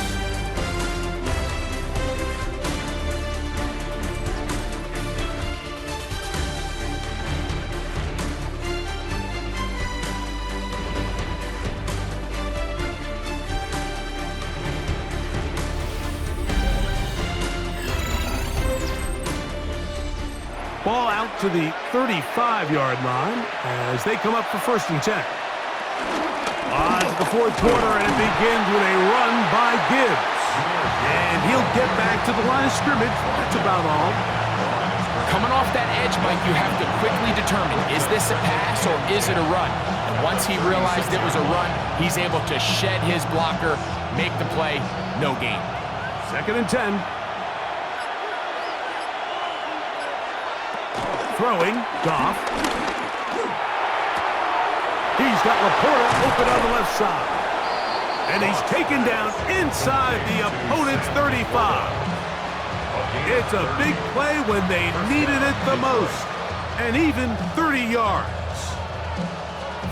Ball out to the 35-yard line as they come up for 1st and 10. On to the 4th quarter, and it begins with a run by Gibbs. And he'll get back to the line of scrimmage. That's about all.
Coming off that edge, Mike, you have to quickly determine, is this a pass or is it a run? And once he realized it was a run, he's able to shed his blocker, make the play, no gain.
2nd and 10. Throwing, Goff. He's got Laporta open on the left side. And he's taken down inside the opponent's 35. It's a big play when they needed it the most. And even 30 yards.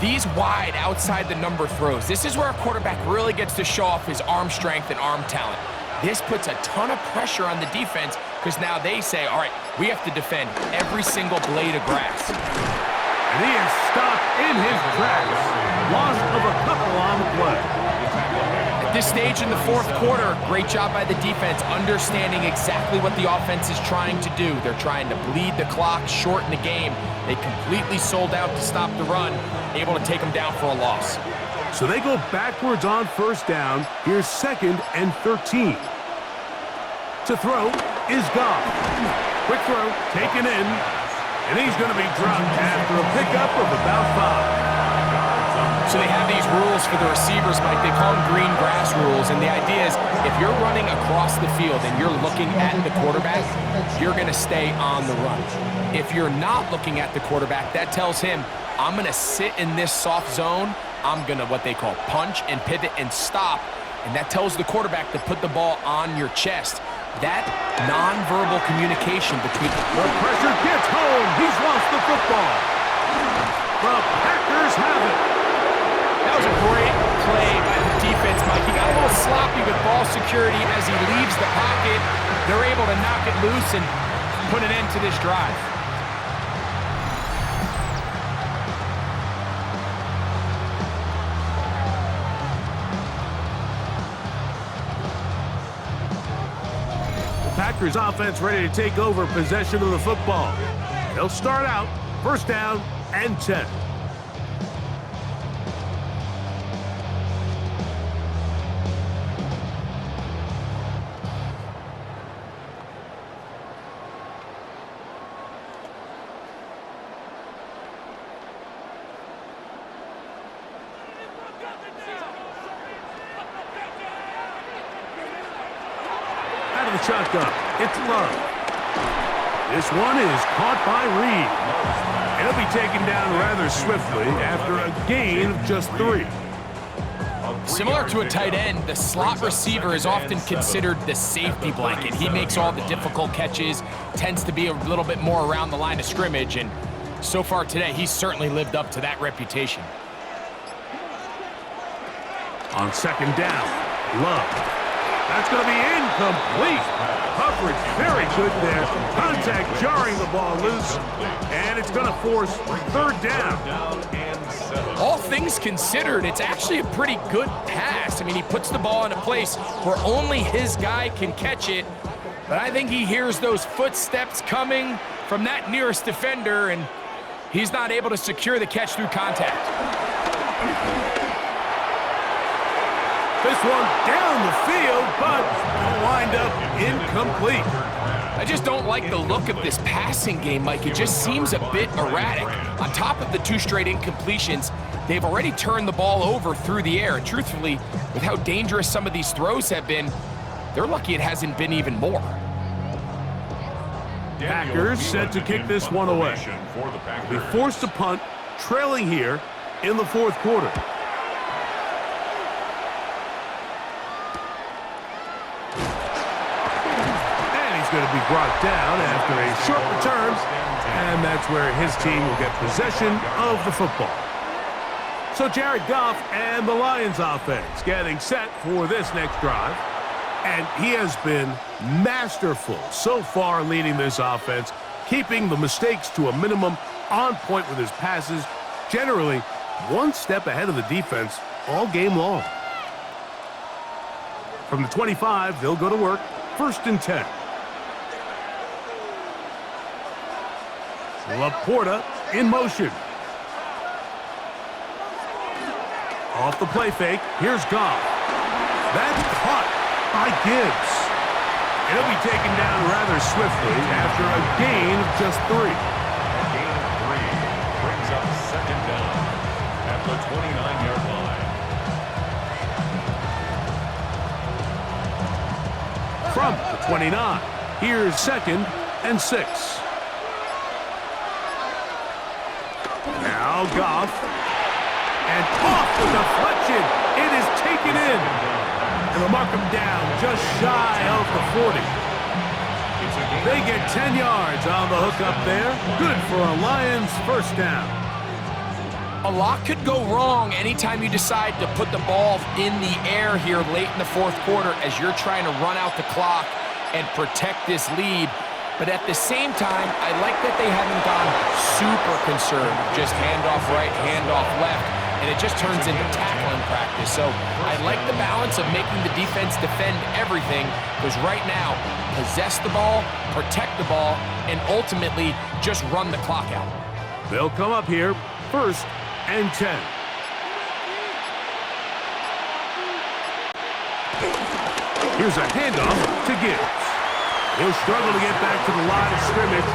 These wide, outside the number throws, this is where a quarterback really gets to show off his arm strength and arm talent. This puts a ton of pressure on the defense because now they say, all right, we have to defend every single blade of grass.
And he is stopped in his tracks. Loss of a couple on the play.
At this stage in the fourth quarter, great job by the defense understanding exactly what the offense is trying to do. They're trying to bleed the clock, shorten the game. They completely sold out to stop the run, able to take them down for a loss.
So they go backwards on first down. Here's 2nd and 13. To throw is Goff. Quick throw, taken in, and he's going to be dropped after a pickup of about 5.
So they have these rules for the receivers, Mike. They call them green grass rules, and the idea is if you're running across the field and you're looking at the quarterback, you're going to stay on the run. If you're not looking at the quarterback, that tells him, I'm going to sit in this soft zone. I'm going to what they call punch and pivot and stop, and that tells the quarterback to put the ball on your chest. That nonverbal communication between...
The pressure gets home. He's lost the football. The Packers have it.
That was a great play by the defense, Mike. He got a little sloppy with ball security as he leaves the pocket. They're able to knock it loose and put an end to this drive.
Packers offense ready to take over possession of the football. They'll start out 1st down and 10. Shotgun. It's Love. This one is caught by Reed. He'll be taken down rather swiftly after a gain of just 3.
Similar to a tight end, the slot receiver is often considered the safety blanket. He makes all the difficult catches, tends to be a little bit more around the line of scrimmage, and so far today, he's certainly lived up to that reputation.
On 2nd down, Love. That's going to be incomplete. Coverage very good there. Contact jarring the ball loose, and it's going to force 3rd down.
All things considered, it's actually a pretty good pass. I mean, he puts the ball in a place where only his guy can catch it, but I think he hears those footsteps coming from that nearest defender, and he's not able to secure the catch through contact.
This one down the field, but it'll wind up incomplete.
I just don't like the look of this passing game, Mike. It just seems a bit erratic. On top of the 2 straight incompletions, they've already turned the ball over through the air. And truthfully, with how dangerous some of these throws have been, they're lucky it hasn't been even more.
Packers set to kick this one away. They forced to punt, trailing here in the 4th quarter. Going to be brought down after a short return, and that's where his team will get possession of the football. So Jared Goff and the Lions offense getting set for this next drive, and he has been masterful so far leading this offense, keeping the mistakes to a minimum, on point with his passes, generally one step ahead of the defense all game long. From the 25, they'll go to work, 1st and 10. Laporta in motion. Off the play fake, here's Goff. That's caught by Gibbs. He'll be taken down rather swiftly after a gain of just 3.
Gain of 3 brings up 2nd down at the 29-yard line.
From the 29, here's 2nd and 6. Now Goff, and off the deflection. It is taken in, and they'll mark him down just shy of the 40. They get 10 yards on the hook up there. Good for a Lions 1st down.
A lot could go wrong anytime you decide to put the ball in the air here late in the fourth quarter as you're trying to run out the clock and protect this lead. But at the same time, I like that they haven't gone super conservative. Just handoff right, handoff left, and it just turns into tackling practice. So I like the balance of making the defense defend everything, because right now, possess the ball, protect the ball, and ultimately just run the clock out.
They'll come up here, 1st and 10. Here's a handoff to Gibbs. He'll struggle to get back to the line of scrimmage.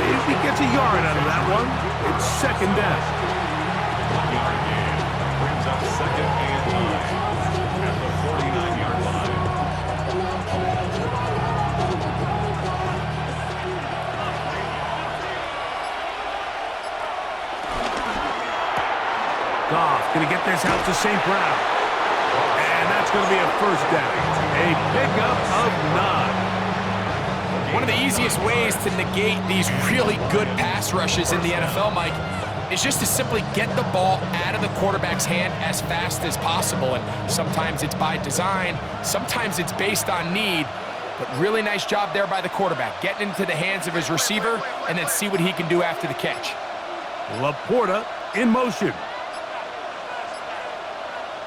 Maybe he gets a yard out of that one. It's 2nd down.
1 yard gain brings up 2nd and 9 at the 49-yard line.
Goff going to get this out to St. Brown. And that's going to be a 1st down. A pickup of 9.
One of the easiest ways to negate these really good pass rushes in the NFL, Mike, is just to simply get the ball out of the quarterback's hand as fast as possible. And sometimes it's by design, sometimes it's based on need. But really nice job there by the quarterback, getting into the hands of his receiver and then see what he can do after the catch.
Laporta in motion.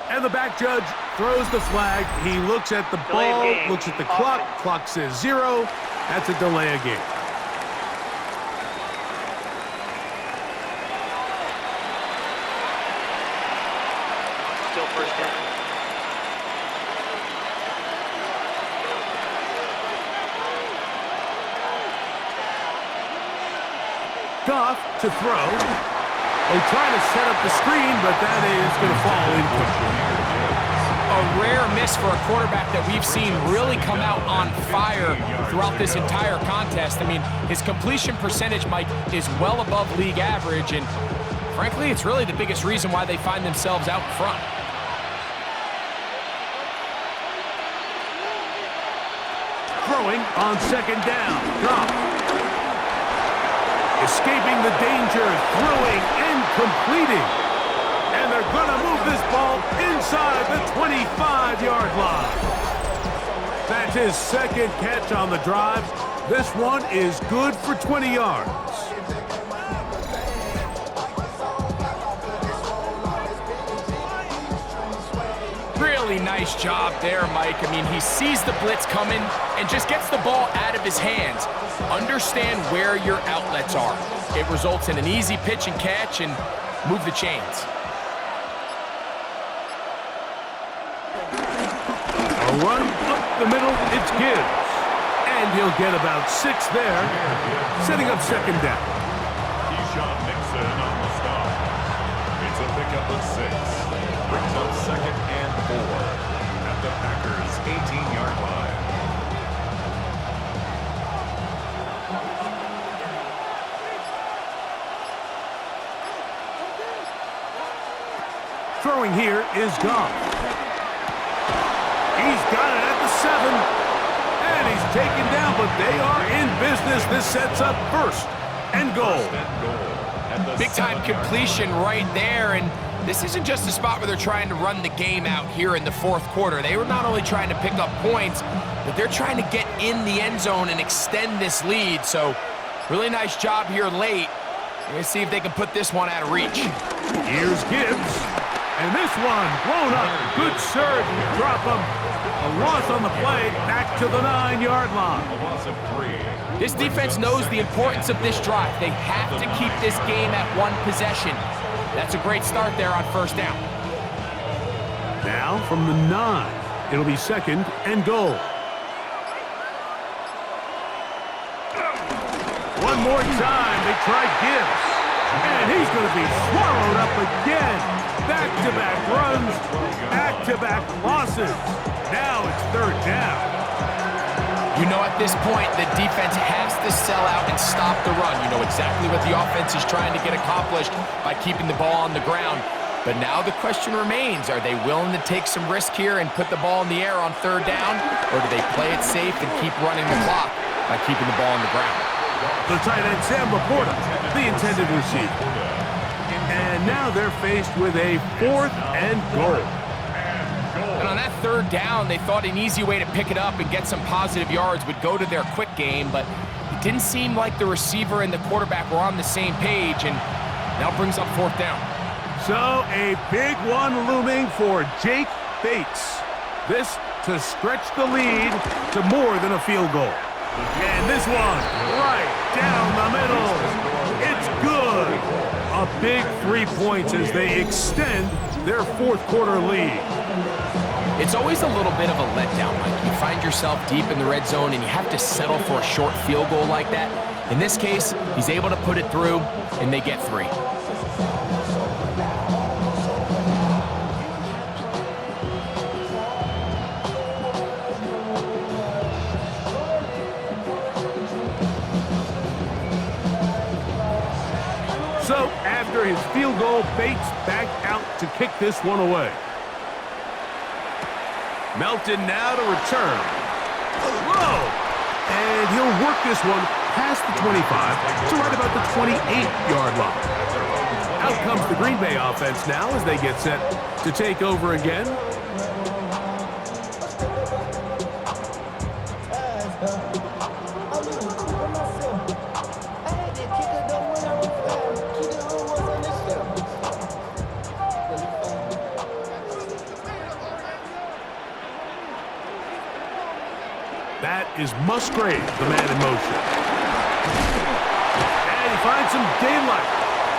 And the back judge throws the flag. He looks at the ball, looks at the clock. Clock says 0. That's a delay of game.
Still 1st down.
Goff to throw. They're trying to set up the screen, but that is going to fall incomplete.
A rare miss for a quarterback that we've seen really come out on fire throughout this entire contest. I mean, his completion percentage, Mike, is well above league average, and frankly, it's really the biggest reason why they find themselves out front.
Throwing on 2nd down. Goff. Escaping the danger, throwing and completing. And they're going to move this ball inside the 25-yard line. That's his 2nd catch on the drive. This one is good for 20 yards.
Really nice job there, Mike. I mean, he sees the blitz coming and just gets the ball out of his hands. Understand where your outlets are. It results in an easy pitch and catch and move the chains.
A run up the middle, it's Gibbs. And he'll get about 6 there, setting up 2nd down.
Keyshawn Nixon on the stop. It's a pickup of 6. Brings up 2nd and 4 at the Packers' 18-yard line.
Throwing here is Goff. He's got it at the 7. And he's taken down, but they are in business. This sets up 1st and goal.
Big-time completion right there, and this isn't just a spot where they're trying to run the game out here in the 4th quarter. They were not only trying to pick up points, but they're trying to get in the end zone and extend this lead. So really nice job here late. We're going to see if they can put this one out of reach.
Here's Gibbs. And this one blown up. Good surge. Drop him. A loss on the play. Back to the 9-yard line.
A loss of 3.
This defense knows the importance of this drive. They have to keep this game at 1 possession. That's a great start there on 1st down.
Now from the 9. It'll be 2nd and goal. One more time. They try Gibbs. And he's going to be swallowed up again. Back-to-back runs, back-to-back losses. Now it's 3rd down.
You know, at this point, the defense has to sell out and stop the run. You know exactly what the offense is trying to get accomplished by keeping the ball on the ground. But now the question remains, are they willing to take some risk here and put the ball in the air on 3rd down? Or do they play it safe and keep running the clock by keeping the ball on the ground?
The tight end, Sam Laporta, the intended receiver. And now they're faced with a 4th and goal.
And on that 3rd down, they thought an easy way to pick it up and get some positive yards would go to their quick game, but it didn't seem like the receiver and the quarterback were on the same page, and now brings up 4th down.
So a big one looming for Jake Bates. This to stretch the lead to more than a field goal. And this one right down the middle. It's good. A big 3 points as they extend their 4th quarter lead.
It's always a little bit of a letdown, Mike. You find yourself deep in the red zone and you have to settle for a short field goal like that. In this case, he's able to put it through, and they get 3.
So after his field goal, Bates backed out to kick this one away. Melton now to return. Whoa! And he'll work this one past the 25 to right about the 28-yard line. Out comes the Green Bay offense now as they get set to take over again. That is Musgrave, the man in motion. And he finds some daylight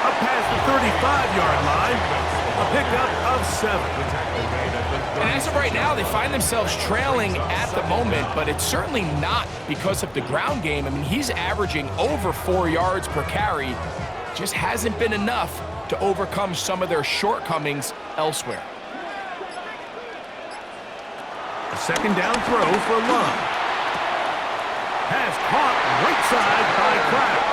up past the 35-yard line. A pickup of 7.
And as of right now, they find themselves trailing at the moment, but it's certainly not because of the ground game. I mean, he's averaging over 4 yards per carry. Just hasn't been enough to overcome some of their shortcomings elsewhere.
A 2nd down throw for Love. Pass caught right side by Kraft.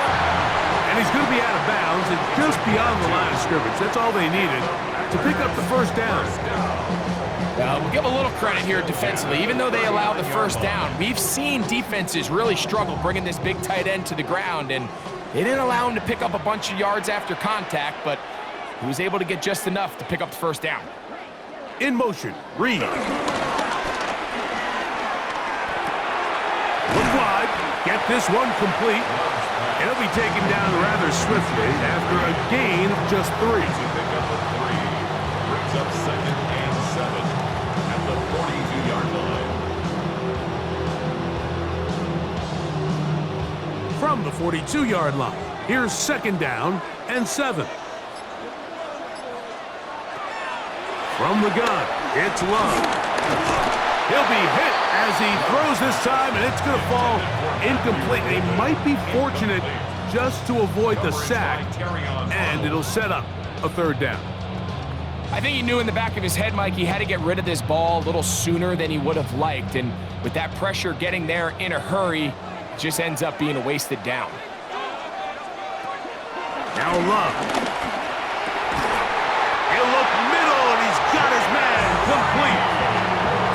And he's going to be out of bounds and just beyond the line of scrimmage. That's all they needed to pick up the 1st down.
We'll give a little credit here defensively. Even though they allow the 1st down, we've seen defenses really struggle bringing this big tight end to the ground, and they didn't allow him to pick up a bunch of yards after contact, but he was able to get just enough to pick up the 1st down.
In motion, Reed. Look wide, get this one complete. He'll be taken down rather swiftly after a gain of just 3.
Brings up 2nd and 7 at the 42-yard line.
From the 42-yard line, here's 2nd down and 7. From the gun, it's Love. He'll be hit as he throws this time, and it's going to fall incomplete. They might be fortunate just to avoid the sack, and it'll set up a 3rd down.
I think he knew in the back of his head, Mike, he had to get rid of this ball a little sooner than he would have liked, and with that pressure getting there in a hurry, it just ends up being a wasted down.
Now Love. He'll look middle, and he's got his man complete.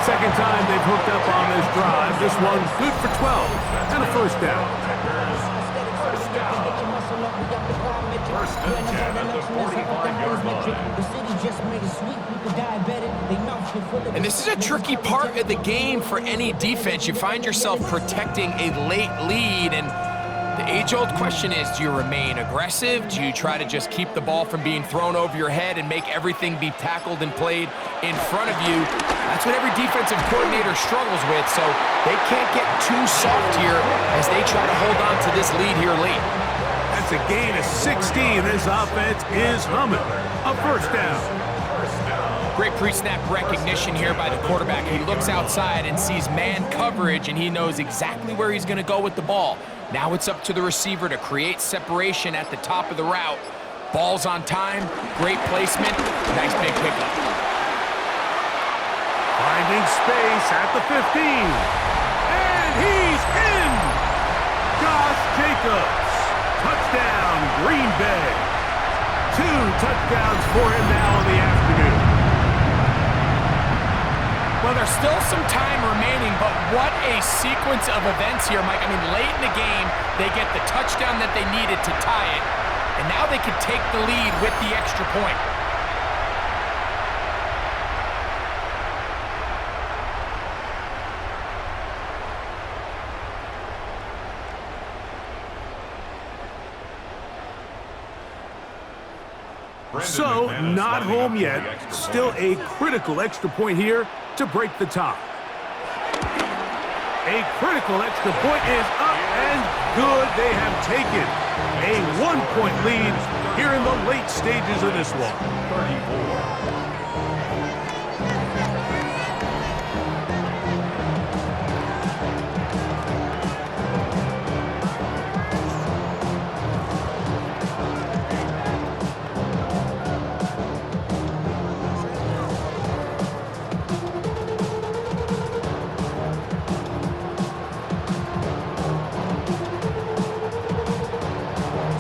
2nd time they've hooked up on this drive. This one good for 12 and a 1st down.
1st and 10 at the 45-yard line.
And this is a tricky part of the game for any defense. You find yourself protecting a late lead, and the age-old question is, do you remain aggressive? Do you try to just keep the ball from being thrown over your head and make everything be tackled and played in front of you? That's what every defensive coordinator struggles with, so they can't get too soft here as they try to hold on to this lead here late.
That's a gain of 16. This offense is humming. A 1st down.
Great pre-snap recognition here by the quarterback. He looks outside and sees man coverage, and he knows exactly where he's going to go with the ball. Now it's up to the receiver to create separation at the top of the route. Ball's on time, great placement, nice big pickup.
Finding space at the 15. And he's in! Josh Jacobs. Touchdown, Green Bay. 2 touchdowns for him now in the afternoon.
Well, there's still some time remaining, but what a sequence of events here, Mike. I mean, late in the game, they get the touchdown that they needed to tie it, and now they they could take the lead with the extra point.
So, not home yet. Still a critical extra point here to break the tie. A critical extra point is up and good. They have taken a 1-point lead here in the late stages of this one.
34.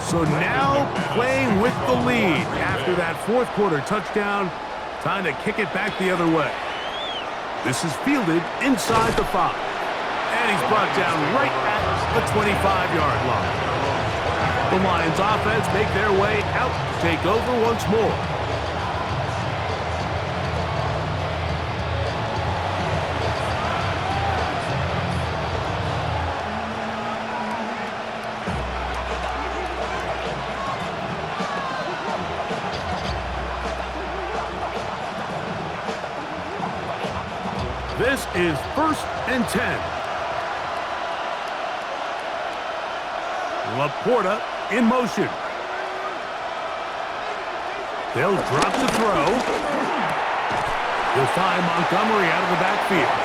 So now playing with the lead after that fourth quarter touchdown, time to kick it back the other way. This is fielded inside the 5. And he's brought down right at the 25-yard line. The Lions offense make their way out to take over once more. This is 1st and 10. Laporta in motion. They'll drop the throw. He'll find Montgomery out of the backfield.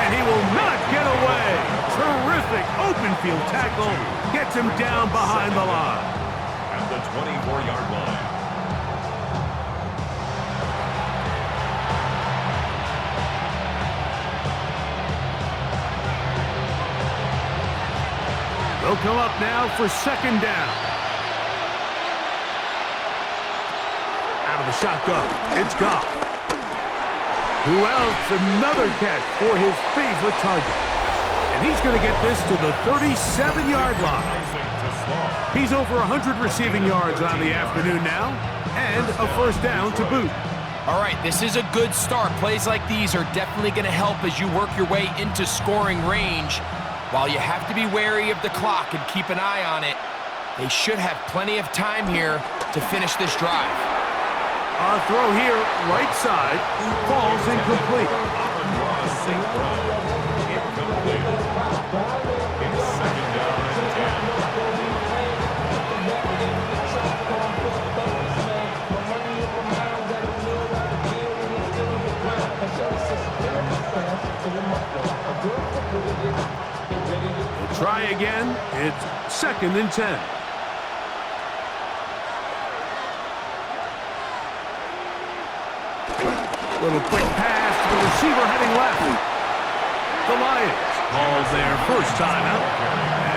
And he will not get away. Terrific open field tackle. Gets him down behind the line.
At the 24-yard line.
They'll come up now for 2nd down. Out of the shotgun, it's Goff. Who else? Another catch for his favorite target. And he's going to get this to the 37-yard line. He's over 100 receiving yards on the afternoon now, and a 1st down to boot.
All right, this is a good start. Plays like these are definitely going to help as you work your way into scoring range. While you have to be wary of the clock and keep an eye on it, they should have plenty of time here to finish this drive.
A throw here, right side, falls incomplete.
It's 2nd down and 10.
Try again. It's 2nd and 10. Little quick pass to the receiver heading left. The Lions call their 1st timeout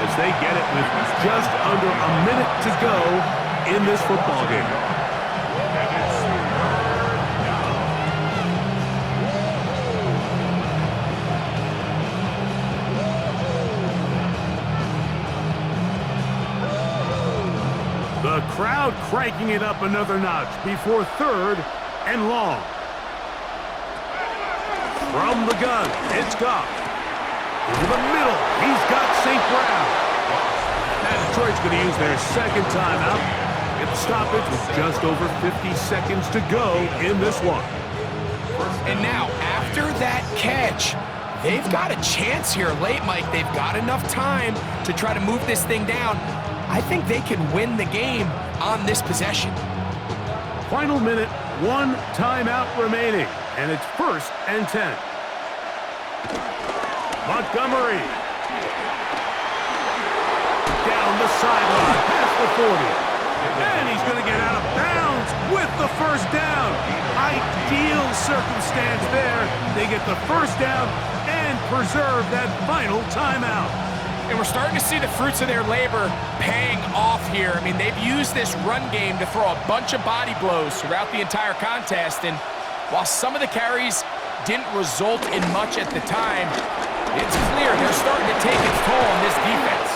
as they get it with just under a minute to go in this football game. The crowd cranking it up another notch before 3rd and long. From the gun, it's Goff. Into the middle, he's got St. Brown. And Detroit's going to use their 2nd timeout. Get the stoppage with just over 50 seconds to go in this one.
And now, after that catch, they've got a chance here late, Mike. They've got enough time to try to move this thing down. I think they can win the game on this possession.
Final minute, 1 timeout remaining, and it's 1st and 10. Montgomery. Down the sideline, past the 40. And he's going to get out of bounds with the 1st down. Ideal circumstance there. They get the 1st down and preserve that final timeout.
And we're starting to see the fruits of their labor paying off here. I mean, they've used this run game to throw a bunch of body blows throughout the entire contest. And while some of the carries didn't result in much at the time, it's clear they're starting to take its toll on this defense.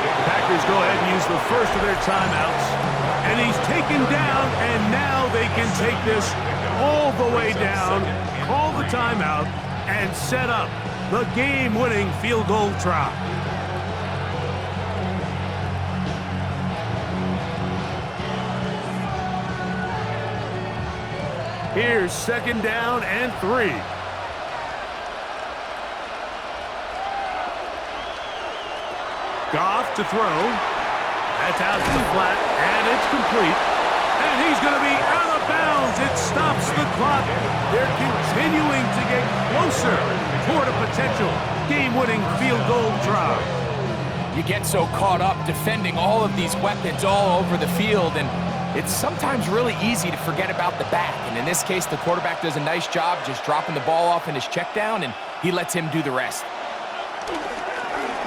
The Packers go ahead and use the 1st of their timeouts. And he's taken down, and now they can take this all the way down, call the timeout, and set up the game-winning field goal try. Here's 2nd down and 3. Goff to throw. That's out to the flat, and it's complete. And he's going to be out of bounds. It stops the clock. They're continuing to get closer toward a potential game-winning field goal try.
You get so caught up defending all of these weapons all over the field, and it's sometimes really easy to forget about the back. And in this case, the quarterback does a nice job just dropping the ball off in his check down, and he lets him do the rest.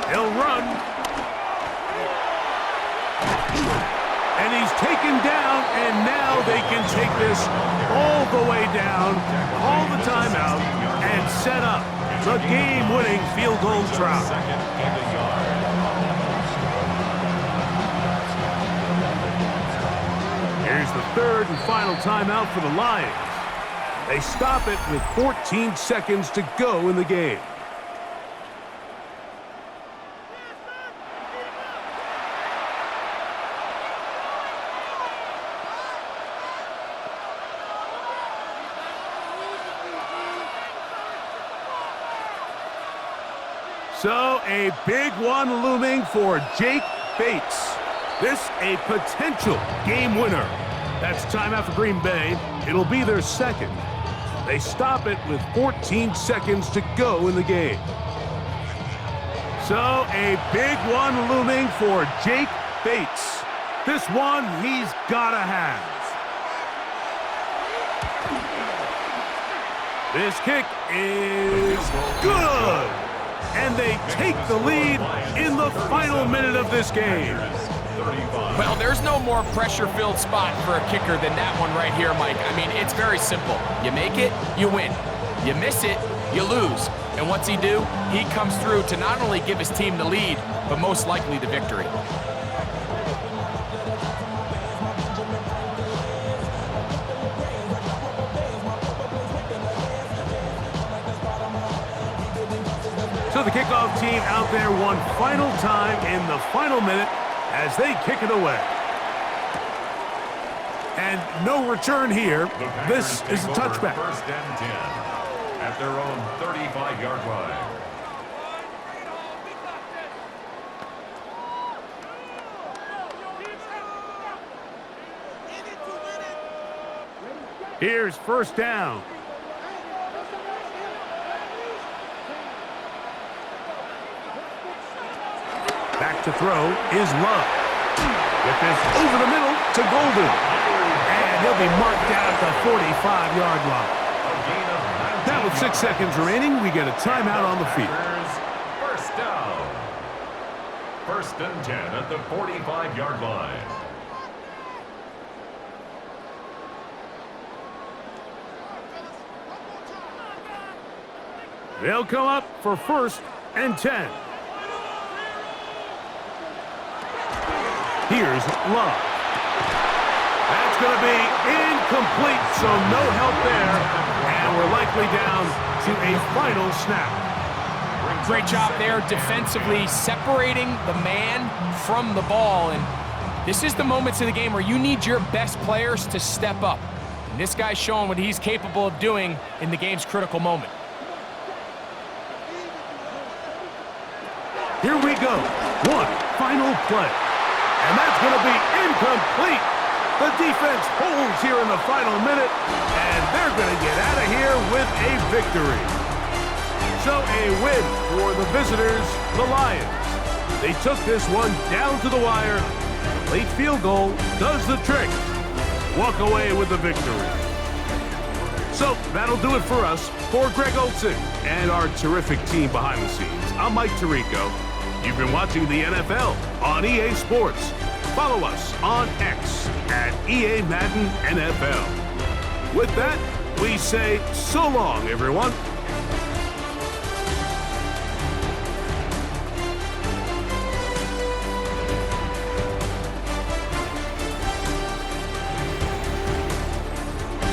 He'll run. And he's taken down, and now they can take this all the way down, call the timeout, and set up the game-winning field goal try. Here's the 3rd and final timeout for the Lions. They stop it with 14 seconds to go in the game. So, a big one looming for Jake Bates. This a potential game winner. That's timeout for Green Bay. It'll be their 2nd. They stop it with 14 seconds to go in the game. So, a big one looming for Jake Bates. This one he's gotta have. This kick is good. And they take the lead in the final minute of this game.
Well, there's no more pressure-filled spot for a kicker than that one right here, Mike. I mean, it's very simple. You make it, you win. You miss it, you lose. And what's he do? He comes through to not only give his team the lead, but most likely the victory.
So the kickoff team out there one final time in the final minute as they kick it away. And no return here. This is a touchback.
1st and 10 at their own 35-yard line.
Here's 1st down. Back to throw is Love. With this over the middle to Golden. And he'll be marked down at the 45-yard line. Now with 6 seconds remaining, we get a timeout on the field.
1st down. 1st and 10 at the 45-yard line.
They'll come up for 1st and 10. Here's Love. That's going to be incomplete, so no help there. And we're likely down to a final snap.
Great job there defensively, separating the man from the ball. And this is the moments in the game where you need your best players to step up. And this guy's showing what he's capable of doing in the game's critical moment.
Here we go. One final play. And that's going to be incomplete. The defense holds here in the final minute, and they're going to get out of here with a victory. So a win for the visitors, the Lions. They took this one down to the wire. The late field goal does the trick. Walk away with the victory. So that'll do it for us. For Greg Olson and our terrific team behind the scenes, I'm Mike Tirico. You've been watching the NFL on EA Sports. Follow us on X at EA Madden NFL. With that, we say so long, everyone.